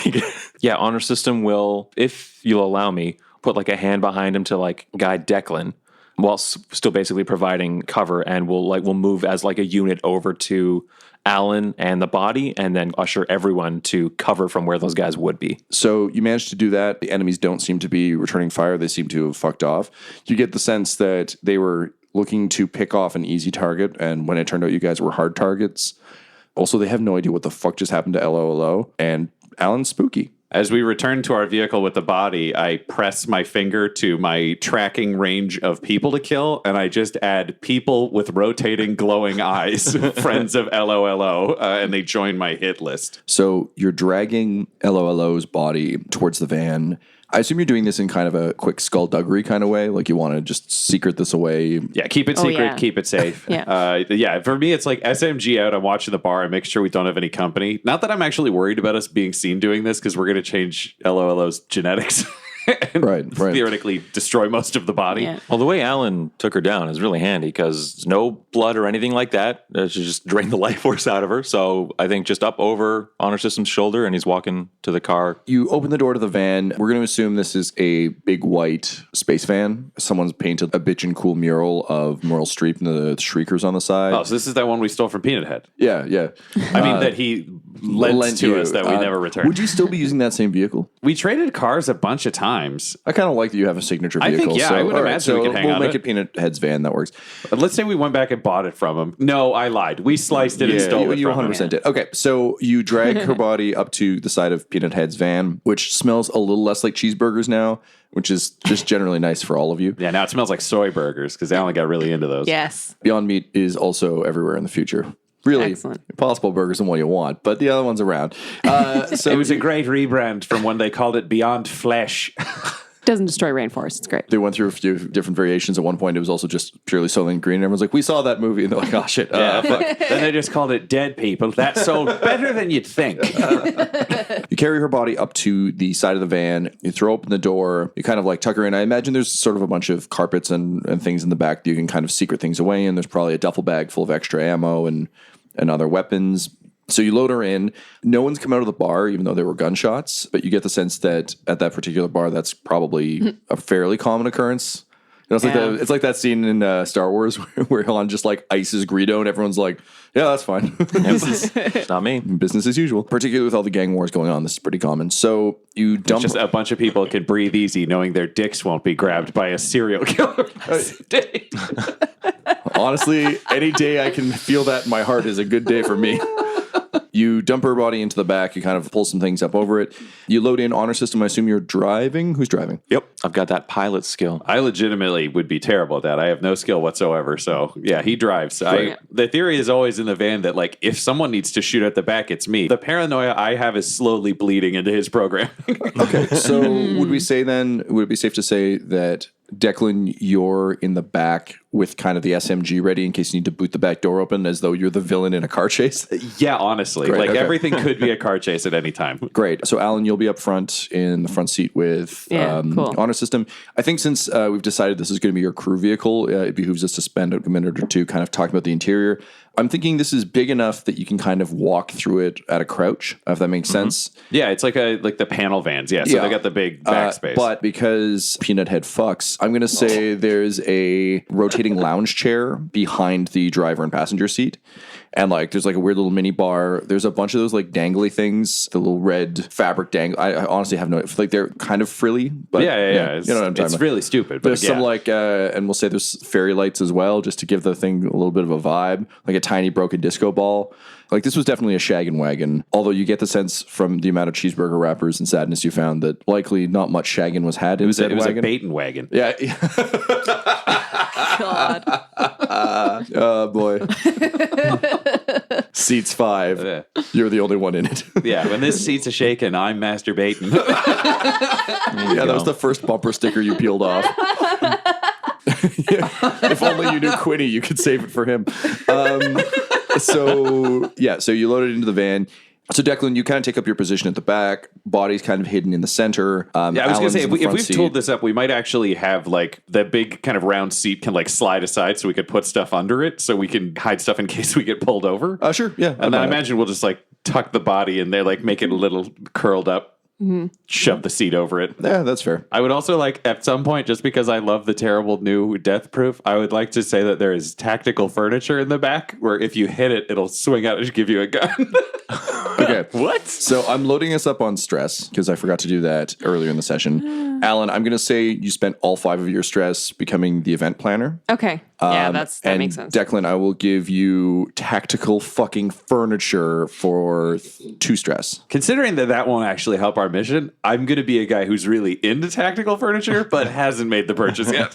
yeah, honor system will, if you'll allow me, put like a hand behind him to like guide Declan. while still basically providing cover, and we'll move as like a unit over to Alan and the body, and then usher everyone to cover from where those guys would be. So you managed to do that. The enemies don't seem to be returning fire. They seem to have fucked off. You get the sense that they were looking to pick off an easy target, and when it turned out you guys were hard targets. Also, they have no idea what the fuck just happened to LOLO, and Alan's spooky. As we return to our vehicle with the body, I press my finger to my tracking range of people to kill, and I just add people with rotating glowing eyes, friends of LOLO, and they join my hit list. So you're dragging LOLO's body towards the van. I assume you're doing this in kind of a quick skullduggery kind of way, like you want to just secret this away. Yeah, keep it secret, keep it safe. Yeah. For me, it's like SMG out. I'm watching the bar. I make sure we don't have any company. Not that I'm actually worried about us being seen doing this, because we're going to change LOLO's genetics. And Right. theoretically destroy most of the body. Yeah. Well, the way Alan took her down is really handy because there's no blood or anything like that. She just drained the life force out of her. So I think just up over Honor System's shoulder, and he's walking to the car. You open the door to the van. We're going to assume this is a big white space van. Someone's painted a bitchin' cool mural of Meryl Streep and the Shriekers on the side. Oh, so this is that one we stole from Peanut Head. Yeah. I mean, that he lent to us that we never returned. Would you still be using that same vehicle? We traded cars a bunch of times. I kind of like that you have a signature I vehicle. think, yeah, so, I would all right, imagine so we could hang we'll on make to it Peanut Head's van. That works. Let's say we went back and bought it from him. No, I lied. We sliced it and stole it you from 100% him. did. Okay, so you drag her body up to the side of Peanut Head's van, which smells a little less like cheeseburgers now, which is just generally nice for all of you. Yeah, now it smells like soy burgers because Alan got really into those. Yes. Beyond Meat is also everywhere in the future. Really, Excellent. Impossible Burger's the one you want, but the other one's around. So It was a great rebrand from when they called it Beyond Flesh. Doesn't destroy rainforest. It's great. they went through a few different variations. At one point, it was also just purely Soylent Green. And everyone's like, we saw that movie. And they're like, oh, shit. Fuck. Then they just called it Dead People. That sold better than you'd think. You carry her body up to the side of the van. You throw open the door. You kind of like tuck her in. I imagine there's sort of a bunch of carpets and things in the back that you can kind of secret things away in. There's probably a duffel bag full of extra ammo and other weapons. So you load her in. No one's come out of the bar, even though there were gunshots. But you get the sense that at that particular bar, that's probably a fairly common occurrence. You know, it's like that scene in Star Wars where Han just like ices Greedo and everyone's like, yeah, that's fine. It's not me. Business as usual. Particularly with all the gang wars going on, this is pretty common. So you dump Just a bunch of people can breathe easy knowing their dicks won't be grabbed by a serial killer. Honestly, any day I can feel that in my heart is a good day for me. You dump her body into the back. You kind of pull some things up over it. You load in Honor System. I assume you're driving. Who's driving? Yep. I've got that pilot skill. I legitimately would be terrible at that. I have no skill whatsoever. So, yeah, he drives. The theory is always in the van that, like, if someone needs to shoot at the back, it's me. The paranoia I have is slowly bleeding into his programming. Okay. So would we say then, would it be safe to say that Declan, you're in the back with kind of the SMG ready in case you need to boot the back door open as though you're the villain in a car chase? Yeah, honestly. Great, okay. Everything could be a car chase at any time. Great. So, Alan, you'll be up front in the front seat with cool. Honor System. I think since we've decided this is going to be your crew vehicle, it behooves us to spend a minute or two kind of talking about the interior. I'm thinking this is big enough that you can kind of walk through it at a crouch, if that makes sense. Yeah, it's like the panel vans. Yeah, so they got the big backspace. But because Peanut Head fucks, I'm going to say there's a rotating lounge chair behind the driver and passenger seat. And like, there's like a weird little mini bar. There's a bunch of those like dangly things, the little red fabric dangle. I honestly have no, like they're kind of frilly, but yeah. You know what I'm talking it's about. really stupid. But There's some like, and we'll say there's fairy lights as well, just to give the thing a little bit of a vibe, like a tiny broken disco ball. Like this was definitely a shaggin' wagon, although you get the sense from the amount of cheeseburger wrappers and sadness you found that likely not much shaggin' was had in it said was wagon. a baiting wagon. Yeah. God. Oh, boy. Seats 5. Yeah. You're the only one in it. Yeah, when this seat's a shaking, I'm masturbating. Yeah, that was the first bumper sticker you peeled off. If only you knew Quinny, you could save it for him. So you load it into the van. So, Declan, you kind of take up your position at the back. Body's kind of hidden in the center. Yeah, I was going to say, if we've seat. tooled this up, we might actually have, like, the big kind of round seat can, like, slide aside so we could put stuff under it so we can hide stuff in case we get pulled over. Sure, yeah. And then I imagine we'll just, like, tuck the body in there, like, make it a little curled up. shove the seat over it. Yeah, that's fair. I would also like, at some point, just because I love the terrible new Death Proof, I would like to say that there is tactical furniture in the back where if you hit it, it'll swing out and give you a gun. Okay. What? So I'm loading us up on stress because I forgot to do that earlier in the session. Alan, I'm going to say you spent all 5 of your stress becoming the event planner. Okay. Yeah, that and makes sense. Declan, I will give you tactical fucking furniture for 2 stress. Considering that won't actually help our mission, I'm going to be a guy who's really into tactical furniture, but hasn't made the purchase yet.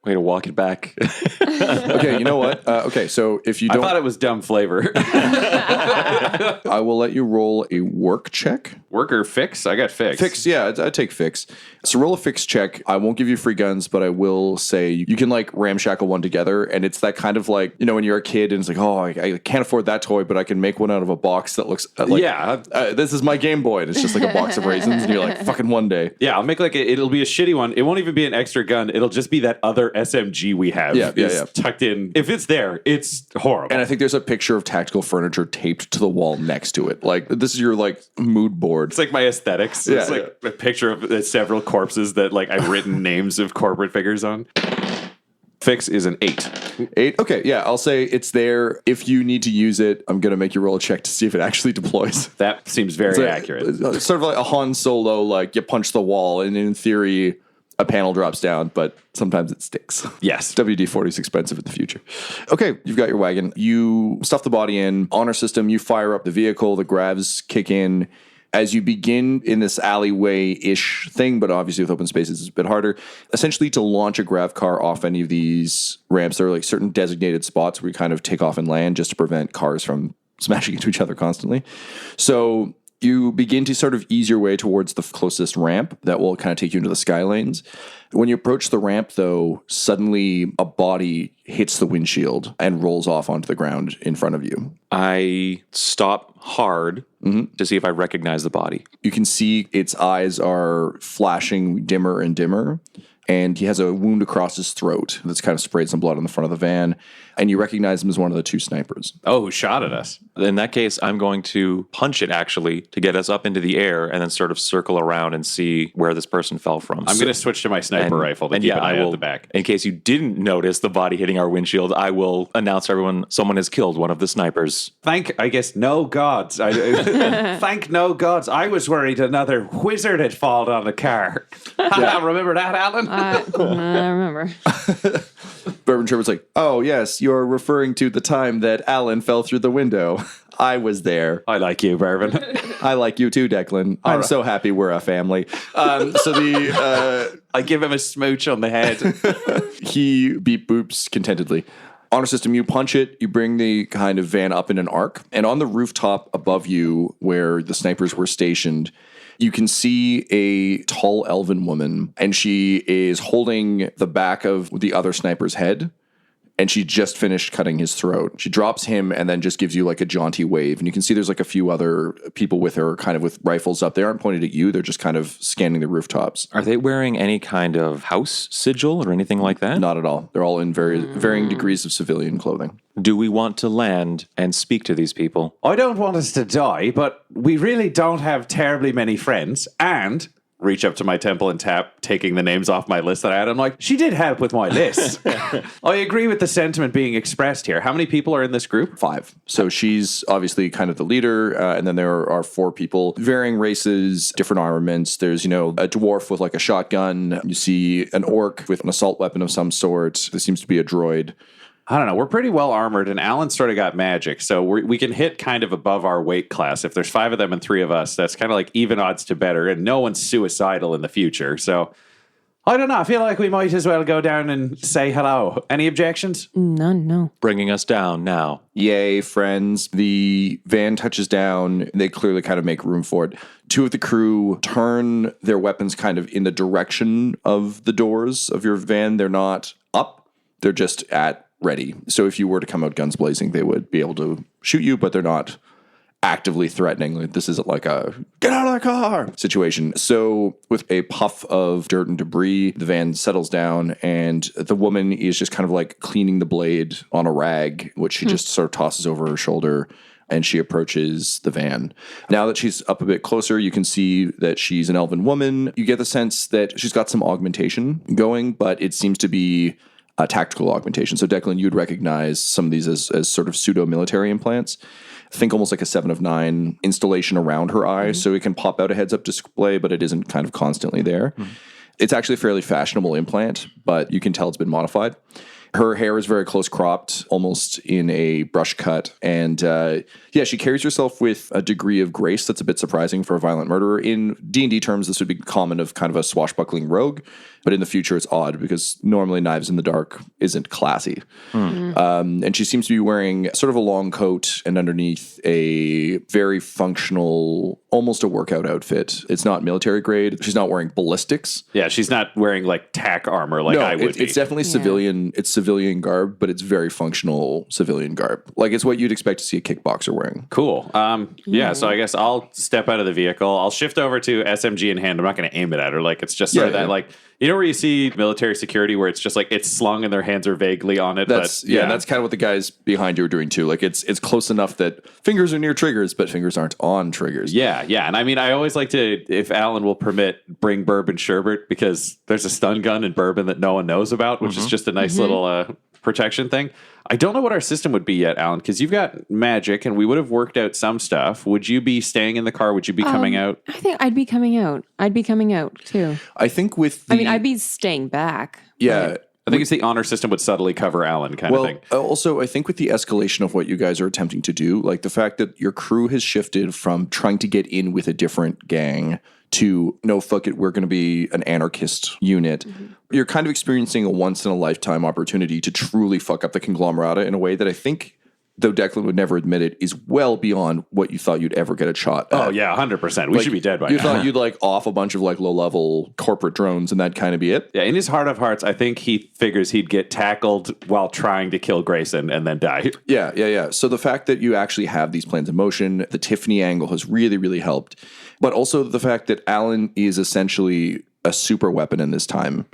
Way to walk it back. Okay, you know what? Okay, so if you I don't... thought it was dumb flavor. I will let you roll a work check. Work or fix? I got fix. Fix, yeah, I take fix. So roll a fix check. I won't give you free guns, but I will say you can like ramshackle one together. And it's that kind of like, you know, when you're a kid and it's like, oh, I can't afford that toy, but I can make one out of a box that looks like, this is my Game Boy. And it's just like a box of raisins. And you're like, fucking one day. Yeah, I'll make like, it'll be a shitty one. It won't even be an extra gun. It'll just be that other SMG we have. Yeah. Tucked in. If it's there, it's horrible. And I think there's a picture of tactical furniture taped to the wall next to it. Like, this is your like mood board. It's like my aesthetics. It's like a picture of several corpses that like I've written names of corporate figures on. Fix is an 8. 8? Okay, yeah, I'll say it's there. If you need to use it, I'm going to make you roll a check to see if it actually deploys. That seems very accurate. It's sort of like a Han Solo, like you punch the wall, and in theory, a panel drops down, but sometimes it sticks. Yes. WD-40 is expensive in the future. Okay, you've got your wagon. You stuff the body in. Honor system, you fire up the vehicle. The gravs kick in. As you begin in this alleyway-ish thing, but obviously with open spaces it's a bit harder, essentially to launch a grav car off any of these ramps, there are like certain designated spots where you kind of take off and land just to prevent cars from smashing into each other constantly. So you begin to sort of ease your way towards the closest ramp that will kind of take you into the sky lanes. When you approach the ramp, though, suddenly a body hits the windshield and rolls off onto the ground in front of you. I stop hard to see if I recognize the body. You can see its eyes are flashing dimmer and dimmer, and he has a wound across his throat that's kind of sprayed some blood on the front of the van, and you recognize him as one of the 2 snipers. Oh, who shot at us? In that case, I'm going to punch it, actually, to get us up into the air and then sort of circle around and see where this person fell from. I'm going to switch to my sniper rifle to keep an eye at the back. In case you didn't notice the body hitting our windshield, I will announce to everyone someone has killed one of the snipers. Thank no gods. Thank no gods. I was worried another wizard had fallen on the car. Remember that, Alan? I remember. Bourbon Trevor's like, oh, yes, you're referring to the time that Alan fell through the window. I was there. I like you, Bourbon. I like you too, Declan. I'm so happy we're a family. I give him a smooch on the head. He beep boops contentedly. Honor system, you punch it, you bring the kind of van up in an arc, and on the rooftop above you, where the snipers were stationed, you can see a tall elven woman, and she is holding the back of the other sniper's head, and she just finished cutting his throat. She drops him and then just gives you like a jaunty wave, and you can see there's like a few other people with her kind of with rifles up. They aren't pointed at you, they're just kind of scanning the rooftops. Are they wearing any kind of house sigil or anything like that? Not at all. They're all in varying degrees of civilian clothing. Do we want to land and speak to these people? I don't want us to die, but we really don't have terribly many friends, and reach up to my temple and tap, taking the names off my list that I had. I'm like, she did help with my list. I agree with the sentiment being expressed here. How many people are in this group? 5. So she's obviously kind of the leader, and then there are 4 people, varying races, different armaments. There's, a dwarf with like a shotgun. You see an orc with an assault weapon of some sort. There seems to be a droid. I don't know. We're pretty well armored, and Alan sort of got magic, so we can hit kind of above our weight class. If there's 5 of them and 3 of us, that's kind of like even odds to better, and no one's suicidal in the future. So, I don't know. I feel like we might as well go down and say hello. Any objections? None, no. Bringing us down now. Yay, friends. The van touches down. They clearly kind of make room for it. 2 of the crew turn their weapons kind of in the direction of the doors of your van. They're not up. They're just at ready. So if you were to come out guns blazing, they would be able to shoot you, but they're not actively threatening. This isn't like a get out of the car situation. So with a puff of dirt and debris, the van settles down, and the woman is just kind of like cleaning the blade on a rag, which she just sort of tosses over her shoulder. and she approaches the van. Now that she's up a bit closer, you can see that she's an elven woman. You get the sense that she's got some augmentation going, but it seems to be a tactical augmentation. So Declan, you'd recognize some of these as sort of pseudo-military implants. Think almost like a 7 of 9 installation around her eye. So it can pop out a heads-up display, but it isn't kind of constantly there. It's actually a fairly fashionable implant, but you can tell it's been modified. Her hair is very close cropped, almost in a brush cut. And she carries herself with a degree of grace that's a bit surprising for a violent murderer. In D&D terms, this would be common of kind of a swashbuckling rogue. But in the future, it's odd because normally knives in the dark isn't classy. And she seems to be wearing sort of a long coat and underneath a very functional, almost a workout outfit. It's not military grade. She's not wearing ballistics. Yeah, she's not wearing like tack armor like I would be. It's definitely civilian. It's civilian garb, but it's very functional civilian garb. Like it's what you'd expect to see a kickboxer wearing. Cool. So I guess I'll step out of the vehicle. I'll shift over to SMG in hand. I'm not going to aim it at her. Like it's just sort of that like, you know where you see military security where it's just like it's slung and their hands are vaguely on it. That's kind of what the guys behind you are doing too. Like it's close enough that fingers are near triggers, but fingers aren't on triggers. Yeah. And I mean, I always like to, if Alan will permit, bring bourbon sherbet because there's a stun gun in bourbon that no one knows about, which is just a nice little protection thing. I don't know what our system would be yet, Alan, because you've got magic and we would have worked out some stuff. Would you be staying in the car? Would you be coming out? I think I'd be coming out. I'd be coming out too. I think I'd be staying back. Yeah. Right? I think it's the honor system would subtly cover Alan kind of thing. Also, I think with the escalation of what you guys are attempting to do, like the fact that your crew has shifted from trying to get in with a different gang to, no, fuck it, we're going to be an anarchist unit. You're kind of experiencing a once-in-a-lifetime opportunity to truly fuck up the conglomerata in a way that I think, though Declan would never admit it, is well beyond what you thought you'd ever get a shot at. Oh, yeah, 100%. We should be dead by now. You thought you'd like off a bunch of like low-level corporate drones and that'd kind of be it? Yeah, in his heart of hearts, I think he figures he'd get tackled while trying to kill Grayson and then die. Yeah. So the fact that you actually have these plans in motion, the Tiffany angle has really, really helped. But also the fact that Alan is essentially a super weapon in this time.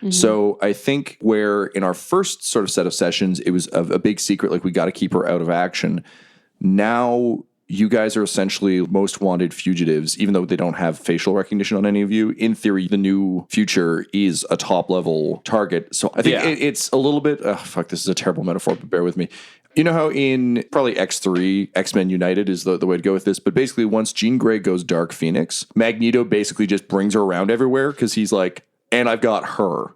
So I think where in our first sort of set of sessions, it was a big secret, like we got to keep her out of action. Now you guys are essentially most wanted fugitives, even though they don't have facial recognition on any of you. In theory, the new future is a top level target. So I think it's a little bit, this is a terrible metaphor, but bear with me. You know how in probably X3, X-Men United is the way to go with this, but basically once Jean Grey goes Dark Phoenix, Magneto basically just brings her around everywhere because he's like, and I've got her.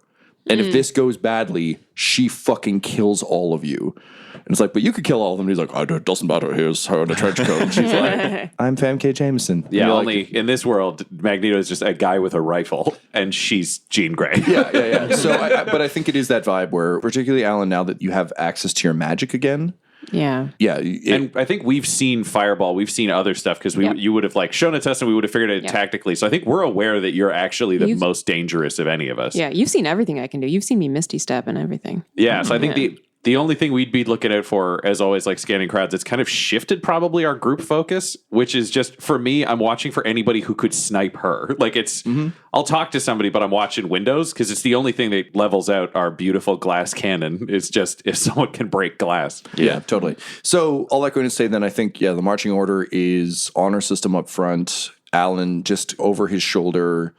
And if this goes badly, she fucking kills all of you. And it's like, but you could kill all of them. And he's like, it doesn't matter. Here's her in a trench coat. And she's like, I'm Famke Jameson. Yeah, only in this world, Magneto is just a guy with a rifle, and she's Jean Grey. Yeah. So, but I think it is that vibe where, particularly Alan, now that you have access to your magic again. Yeah. And I think we've seen Fireball. We've seen other stuff because you would have like shown it to us and we would have figured it tactically. So I think we're aware that you're actually the most dangerous of any of us. Yeah, you've seen everything I can do. You've seen me Misty Step and everything. Yeah, so I think the only thing we'd be looking out for, as always, like scanning crowds, it's kind of shifted probably our group focus, which is just, for me, I'm watching for anybody who could snipe her. Like it's, I'll talk to somebody, but I'm watching windows because it's the only thing that levels out our beautiful glass cannon is just if someone can break glass. Yeah, totally. So all that going to say then, I think, the marching order is honor system up front, Alan just over his shoulder.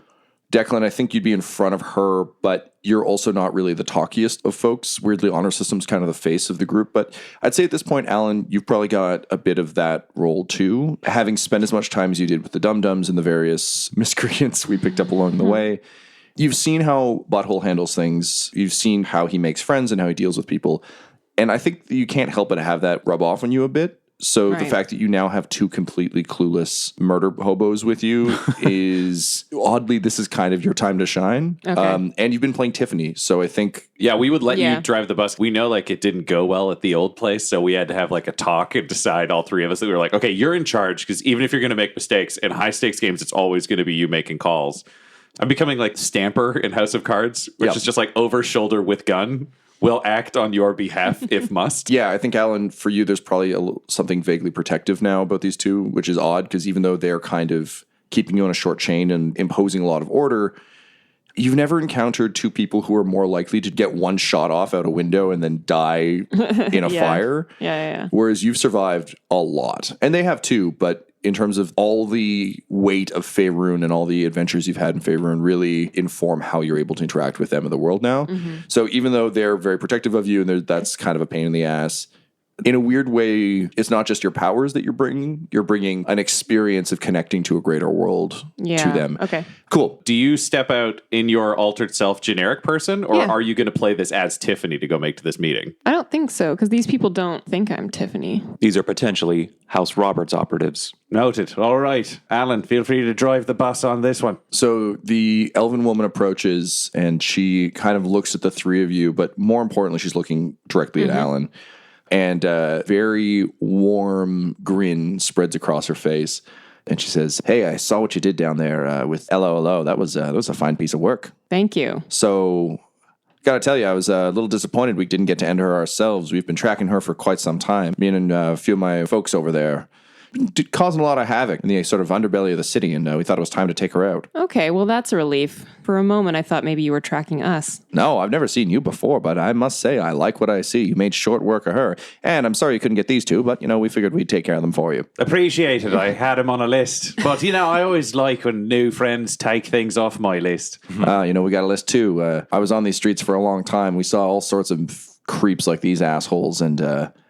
Declan, I think you'd be in front of her, but you're also not really the talkiest of folks. Weirdly, honor system's kind of the face of the group. But I'd say at this point, Alan, you've probably got a bit of that role too. Having spent as much time as you did with the dum-dums and the various miscreants we picked up along the way, you've seen how Butthole handles things. You've seen how he makes friends and how he deals with people. And I think you can't help but have that rub off on you a bit. So the fact that you now have two completely clueless murder hobos with you is oddly, this is kind of your time to shine. Okay. And you've been playing Tiffany. So I think. Yeah, we would let you drive the bus. We know like it didn't go well at the old place. So we had to have like a talk and decide, all three of us, that we were like, okay, you're in charge. Because even if you're going to make mistakes in high stakes games, it's always going to be you making calls. I'm becoming like Stamper in House of Cards, which is just like over shoulder with gun. Will act on your behalf if must. Yeah, I think, Alan, for you, there's probably something vaguely protective now about these two, which is odd because even though they're kind of keeping you on a short chain and imposing a lot of order, You've never encountered two people who are more likely to get one shot off out a window and then die in a fire. Yeah. Whereas you've survived a lot. And they have too, but in terms of all the weight of Faerun and all the adventures you've had in Faerun really inform how you're able to interact with them in the world now. So even though they're very protective of you and that's kind of a pain in the ass, in a weird way, it's not just your powers that you're bringing an experience of connecting to a greater world to them. Okay. Cool. Do you step out in your altered self generic person, or Yeah. are you going to play this as Tiffany to go make to this meeting? I don't think so, because these people don't think I'm Tiffany. These are potentially House Roberts operatives. Noted. All right. Alan, feel free to drive the bus on this one. So the elven woman approaches and she kind of looks at the three of you, but more importantly, she's looking directly at Alan. And a very warm grin spreads across her face. And she says, "Hey, I saw what you did down there with LOLO. That was a fine piece of work." Thank you. So, gotta tell you, I was a little disappointed we didn't get to end her ourselves. We've been tracking her for quite some time. Me and a few of my folks over there causing a lot of havoc in the sort of underbelly of the city, and we thought it was time to take her out. Okay, well, that's a relief. For a moment, I thought maybe you were tracking us. No, I've never seen you before, but I must say I like what I see. You made short work of her. And I'm sorry you couldn't get these two, but, we figured we'd take care of them for you. Appreciate it. I had him on a list. But, I always like when new friends take things off my list. We got a list too. I was on these streets for a long time. We saw all sorts of creeps like these assholes, and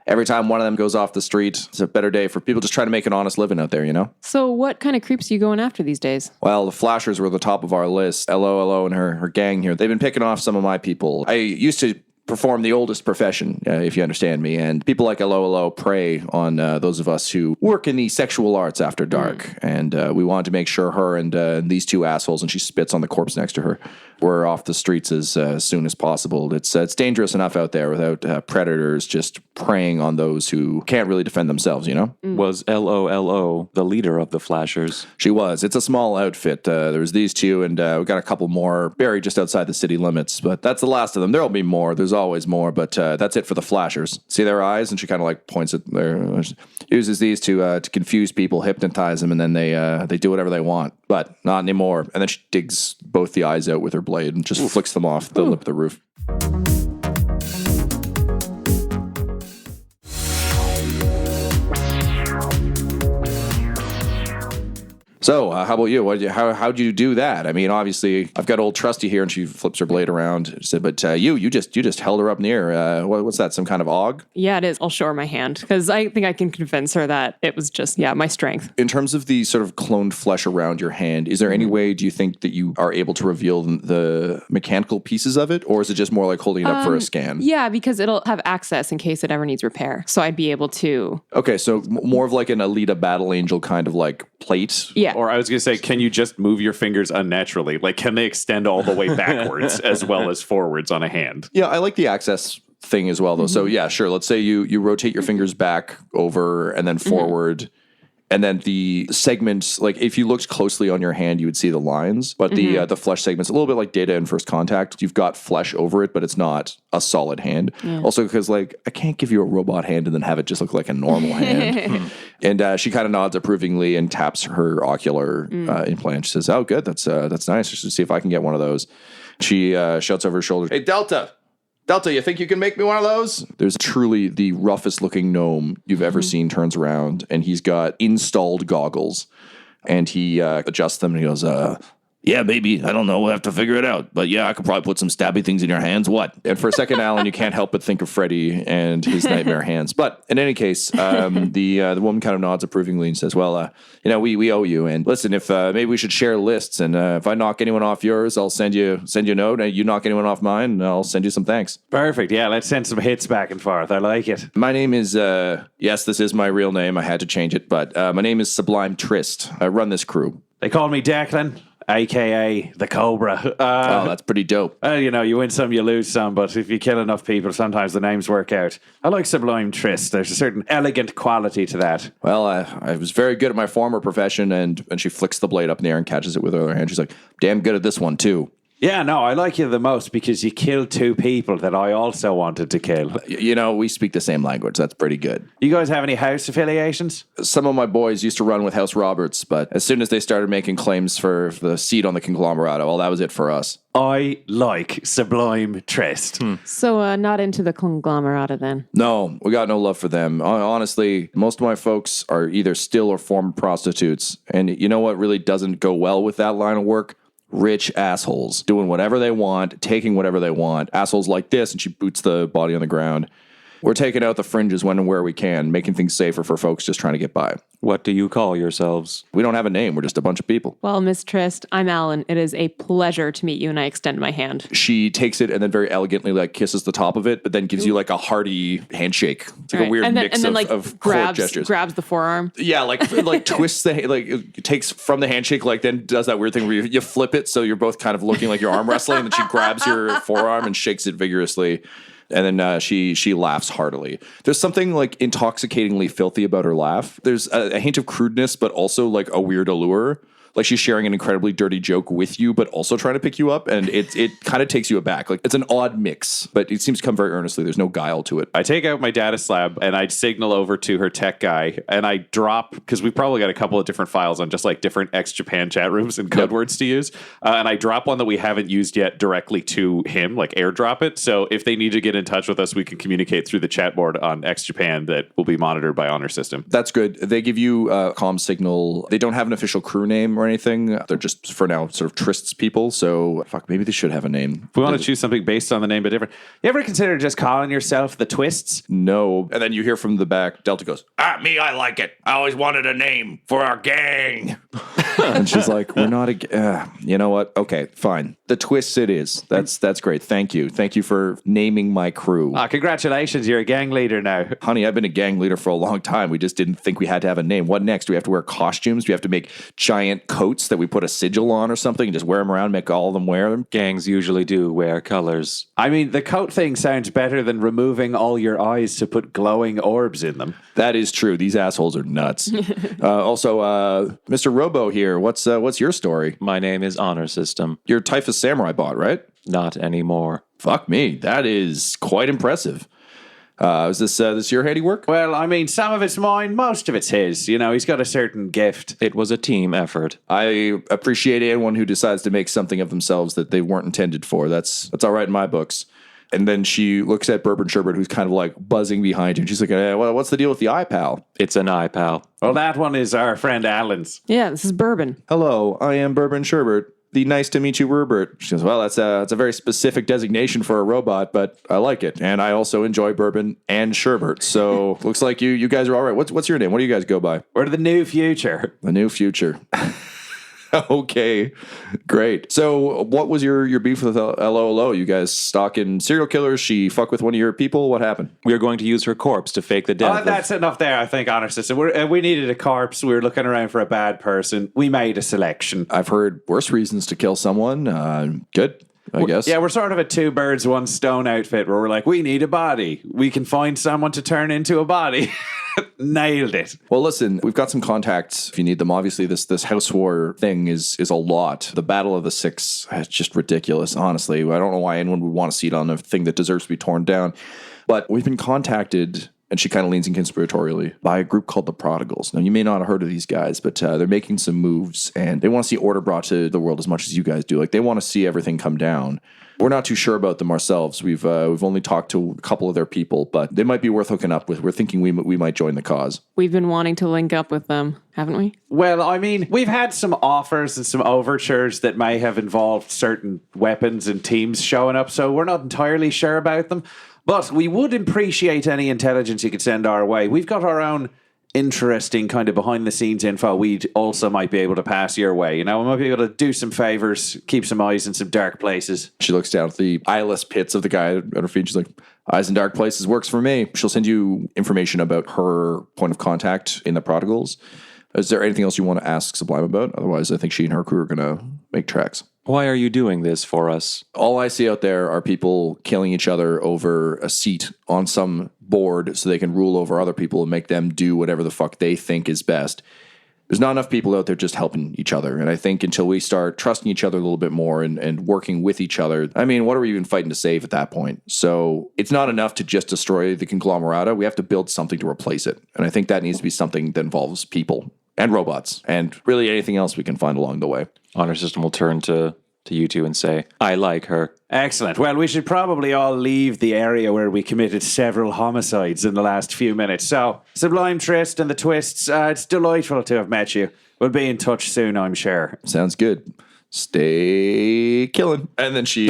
every time one of them goes off the street, it's a better day for people just trying to make an honest living out there, So what kind of creeps are you going after these days? Well, the Flashers were the top of our list. LOLO and her gang here. They've been picking off some of my people. I used to perform the oldest profession, if you understand me, and people like LOLO prey on those of us who work in the sexual arts after dark, and we wanted to make sure her and these two assholes, and she spits on the corpse next to her, were off the streets as soon as possible. It's dangerous enough out there without predators just preying on those who can't really defend themselves, Was LOLO the leader of the Flashers? She was. It's a small outfit. There was these two, and we got a couple more buried just outside the city limits, but that's the last of them. There'll be more. There's always more, but that's it for the Flashers. See their eyes? And she kind of like points at uses these to confuse people, hypnotize them, and then they do whatever they want, but not anymore. And then she digs both the eyes out with her blade and just flicks them off the lip of the roof. So, how about you? How'd you do that? I mean, obviously, I've got old Trusty here, and she flips her blade around. She said, "But you just held her up near. What's that? Some kind of aug?" Yeah, it is. I'll show her my hand, because I think I can convince her that it was just, my strength. In terms of the sort of cloned flesh around your hand, is there any way, do you think, that you are able to reveal the mechanical pieces of it? Or is it just more like holding it up for a scan? Yeah, because it'll have access in case it ever needs repair. So I'd be able to... Okay, so more of like an Alita Battle Angel kind of like plate? Yeah. Or I was going to say, can you just move your fingers unnaturally? Like, can they extend all the way backwards as well as forwards on a hand? Yeah, I like the access thing as well, though. So yeah, sure. Let's say you rotate your fingers back, over, and then forward. And then the segments, like if you looked closely on your hand, you would see the lines. But the flesh segments, a little bit like Data in First Contact. You've got flesh over it, but it's not a solid hand. Yeah. Also, because I can't give you a robot hand and then have it just look like a normal hand. And she kind of nods approvingly and taps her ocular implant. She says, "Oh, good. That's nice. Just see if I can get one of those." She shouts over her shoulder, "Hey, Delta, you think you can make me one of those?" There's truly the roughest looking gnome you've ever seen turns around, and he's got installed goggles, and he adjusts them, and he goes, "Yeah, maybe. I don't know. We'll have to figure it out. But yeah, I could probably put some stabby things in your hands. What?" And for a second, Alan, you can't help but think of Freddy and his nightmare hands. But in any case, the woman kind of nods approvingly and says, "Well, we owe you. And listen, if maybe we should share lists. And if I knock anyone off yours, I'll send you a note. And you knock anyone off mine, and I'll send you some thanks." Perfect. Yeah, let's send some hits back and forth. I like it. My name is, yes, this is my real name. I had to change it. But my name is Sublime Trist. I run this crew. They call me Declan, a.k.a. the Cobra. Oh, that's pretty dope. You win some, you lose some, but if you kill enough people, sometimes the names work out. I like Sublime Trist. There's a certain elegant quality to that. Well, I was very good at my former profession, and she flicks the blade up in the air and catches it with her other hand. She's like, "Damn good at this one, too." Yeah, no, I like you the most because you killed 2 people that I also wanted to kill. You know, we speak the same language. That's pretty good. You guys have any house affiliations? Some of my boys used to run with House Roberts, but as soon as they started making claims for the seat on the Conglomerado, well, that was it for us. I like Sublime Trist. So not into the conglomerata then. No, we got no love for them. Honestly, most of my folks are either still or former prostitutes. And you know what really doesn't go well with that line of work? Rich assholes doing whatever they want, taking whatever they want. Assholes like this, and she boots the body on the ground. We're taking out the fringes when and where we can, making things safer for folks just trying to get by. What do you call yourselves? We don't have a name. We're just a bunch of people. Well, Miss Trist, I'm Alan. It is a pleasure to meet you, and I extend my hand. She takes it and then very elegantly like kisses the top of it, but then gives you like a hearty handshake. It's like a weird mix of court gestures. Grabs the forearm. Yeah, like twists the like it takes from the handshake, like then does that weird thing where you flip it so you're both kind of looking like you're arm wrestling, and then she grabs your forearm and shakes it vigorously. And then she laughs heartily. There's something like intoxicatingly filthy about her laugh. There's a hint of crudeness, but also like a weird allure. Like she's sharing an incredibly dirty joke with you, but also trying to pick you up. And it kind of takes you aback. Like it's an odd mix, but it seems to come very earnestly. There's no guile to it. I take out my data slab and I signal over to her tech guy and I drop, because we've probably got a couple of different files on just like different ex-Japan chat rooms and code words to use. And I drop one that we haven't used yet directly to him, like airdrop it. So if they need to get in touch with us, we can communicate through the chat board on ex-Japan that will be monitored by Honor System. That's good. They give you a comm signal. They don't have an official crew name or anything. They're just, for now, sort of Trist's people. So, maybe they should have a name. If we want to choose something based on the name, but different. You ever consider just calling yourself the Twists? No. And then you hear from the back, Delta goes, me, I like it. I always wanted a name for our gang. And she's like, we're not you know what? Okay, fine. The Twists it is. That's great. Thank you. Thank you for naming my crew. Congratulations. You're a gang leader now. Honey, I've been a gang leader for a long time. We just didn't think we had to have a name. What next? Do we have to wear costumes? Do we have to make giant coats that we put a sigil on or something and just wear them around, make all of them wear them? Gangs usually do wear colors. I mean, the coat thing sounds better than removing all your eyes to put glowing orbs in them. That is true. These assholes are nuts. Also, Mr. Robo here, what's your story? My name is Honor System. You're Typhus Samurai bot, right? Not anymore. Fuck me. That is quite impressive. Is this your handiwork? Well, I mean, some of it's mine, most of it's his. You know, he's got a certain gift. It was a team effort. I appreciate anyone who decides to make something of themselves that they weren't intended for. That's all right in my books. And then she looks at Bourbon Sherbert, who's kind of like buzzing behind her. And she's like, well, what's the deal with the iPal? It's an iPal. Well, that one is our friend Alan's. Yeah, this is Bourbon. Hello, I am Bourbon Sherbert. The nice to meet you, Rupert. She goes, well, that's a very specific designation for a robot, but I like it. And I also enjoy bourbon and sherbet. So looks like you guys are all right. What's your name? What do you guys go by? We're the New Future. The New Future. Okay, great. So what was your beef with LOLO? You guys stalking serial killers? She fuck with one of your people? What happened? We are going to use her corpse to fake the death. That's enough there, I think, Honor System. We needed a corpse. We were looking around for a bad person. We made a selection. I've heard worse reasons to kill someone. Good. I guess. Yeah, we're sort of a 2 birds, 1 stone outfit where we're like, we need a body. We can find someone to turn into a body. Nailed it. Well, listen, we've got some contacts if you need them. Obviously, this house war thing is a lot. The Battle of the Six is just ridiculous, honestly. I don't know why anyone would want to see it on a thing that deserves to be torn down. But we've been contacted, and she kind of leans in conspiratorially, by a group called the Prodigals. Now, you may not have heard of these guys, but they're making some moves, and they want to see order brought to the world as much as you guys do. Like, they want to see everything come down. We're not too sure about them ourselves. We've only talked to a couple of their people, but they might be worth hooking up with. We're thinking we might join the cause. We've been wanting to link up with them, haven't we? Well, I mean, we've had some offers and some overtures that may have involved certain weapons and teams showing up, so we're not entirely sure about them. But we would appreciate any intelligence you could send our way. We've got our own interesting kind of behind the scenes info we also might be able to pass your way. You know, we might be able to do some favors, keep some eyes in some dark places. She looks down at the eyeless pits of the guy at her feet. She's like, eyes in dark places works for me. She'll send you information about her point of contact in the Prodigals. Is there anything else you want to ask Sublime about? Otherwise, I think she and her crew are going to make tracks. Why are you doing this for us? All I see out there are people killing each other over a seat on some board so they can rule over other people and make them do whatever the fuck they think is best. There's not enough people out there just helping each other. And I think until we start trusting each other a little bit more and working with each other, I mean, what are we even fighting to save at that point? So it's not enough to just destroy the conglomerata. We have to build something to replace it. And I think that needs to be something that involves people and robots and really anything else we can find along the way. Honor System will turn to you two and say, I like her. Excellent. Well, we should probably all leave the area where we committed several homicides in the last few minutes. So, Sublime Trist and the Twists, it's delightful to have met you. We'll be in touch soon, I'm sure. Sounds good. Stay killing. And then she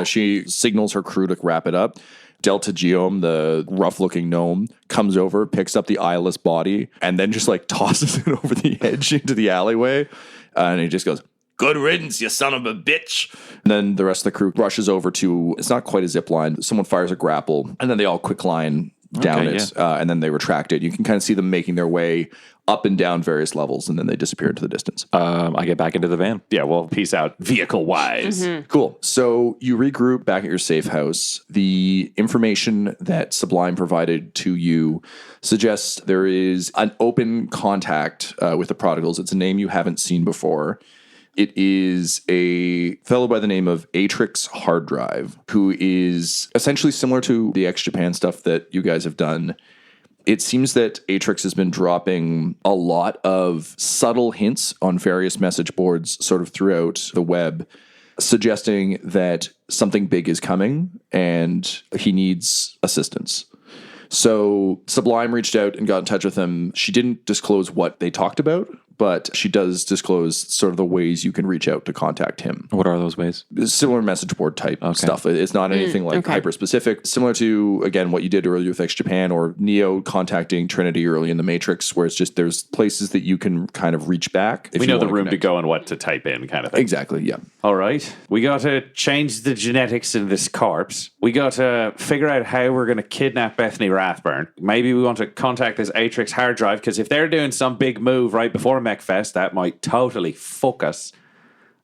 she signals her crew to wrap it up. Delta Geom, the rough-looking gnome, comes over, picks up the eyeless body, and then just like tosses it over the edge into the alleyway. And he just goes, "Good riddance, you son of a bitch." And then the rest of the crew rushes over to, it's not quite a zip line. Someone fires a grapple, and then they all quick line down and then they retract it. You can kind of see them making their way up and down various levels, and then they disappear into the distance. I get back into the van. Yeah, well, peace out vehicle-wise. Cool. So you regroup back at your safe house. The information that Sublime provided to you suggests there is an open contact with the Prodigals. It's a name you haven't seen before. It is a fellow by the name of Atrix Hard Drive, who is essentially similar to the ex-Japan stuff that you guys have done. It seems that Atrix has been dropping a lot of subtle hints on various message boards sort of throughout the web, suggesting that something big is coming and he needs assistance. So Sublime reached out and got in touch with him. She didn't disclose what they talked about, but she does disclose sort of the ways you can reach out to contact him. What are those ways? Similar message board type stuff. It's not anything hyper specific. Similar to, again, what you did earlier with X-Japan or Neo contacting Trinity early in the Matrix, where it's just there's places that you can kind of reach back. We know the room to go and what to type in kind of thing. Exactly, yeah. All right. We got to change the genetics in this corpse. We got to figure out how we're going to kidnap Bethany Rathburn. Maybe we want to contact this Atrix hard drive, because if they're doing some big move right before MechFest, that might totally fuck us.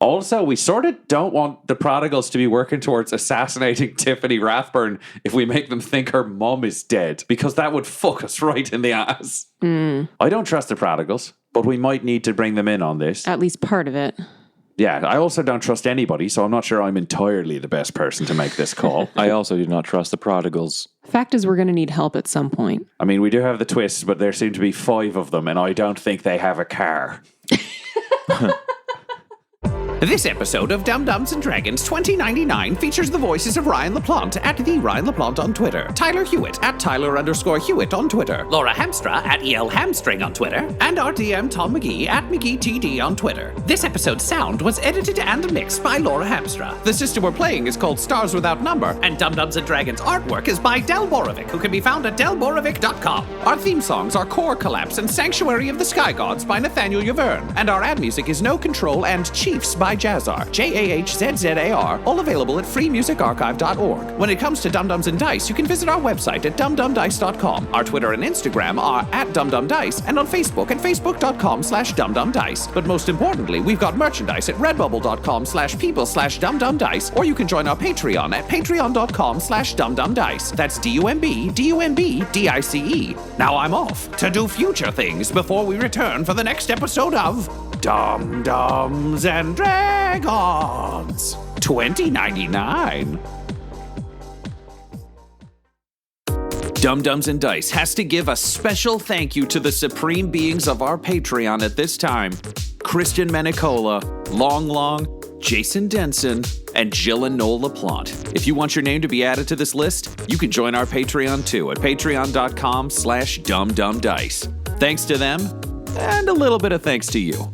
Also, we sort of don't want the Prodigals to be working towards assassinating Tiffany Rathburn if we make them think her mom is dead, because that would fuck us right in the ass. I don't trust the Prodigals, but we might need to bring them in on this. At least part of it. Yeah, I also don't trust anybody, so I'm not sure I'm entirely the best person to make this call. I also do not trust the Prodigals. Fact is, we're going to need help at some point. I mean, we do have the Twists, but there seem to be 5 of them, and I don't think they have a car. This episode of Dum Dums and Dragons 2099 features the voices of Ryan LaPlante at the Ryan LaPlante on Twitter, Tyler Hewitt at Tyler_Hewitt on Twitter, Laura Hamstra at EL Hamstring on Twitter, and our DM Tom McGee at McGeeTD on Twitter. This episode's sound was edited and mixed by Laura Hamstra. The system we're playing is called Stars Without Number, and Dum Dums and Dragons artwork is by Del Borovic, who can be found at delborovic.com. Our theme songs are Core Collapse and Sanctuary of the Sky Gods by Nathaniel Yaverne, and our ad music is No Control and Chiefs by Jazzar, Jahzzar, all available at freemusicarchive.org. When it comes to Dum Dums and Dice, you can visit our website at dumdumdice.com. Our Twitter and Instagram are at dumdumdice, and on Facebook at facebook.com/dumdumdice. But most importantly, we've got merchandise at redbubble.com/people/dumdumdice, or you can join our Patreon at patreon.com/dumdumdice. That's DUMBDUMBDICE. Now I'm off to do future things before we return for the next episode of Dum Dums and Dragons 2099. Dum Dums and Dice has to give a special thank you to the supreme beings of our Patreon at this time: Christian Menicola, Long Long, Jason Denson, and Jill and Noel LaPlante. If you want your name to be added to this list, you can join our Patreon too at patreon.com/dumdumdice. Thanks to them, and a little bit of thanks to you.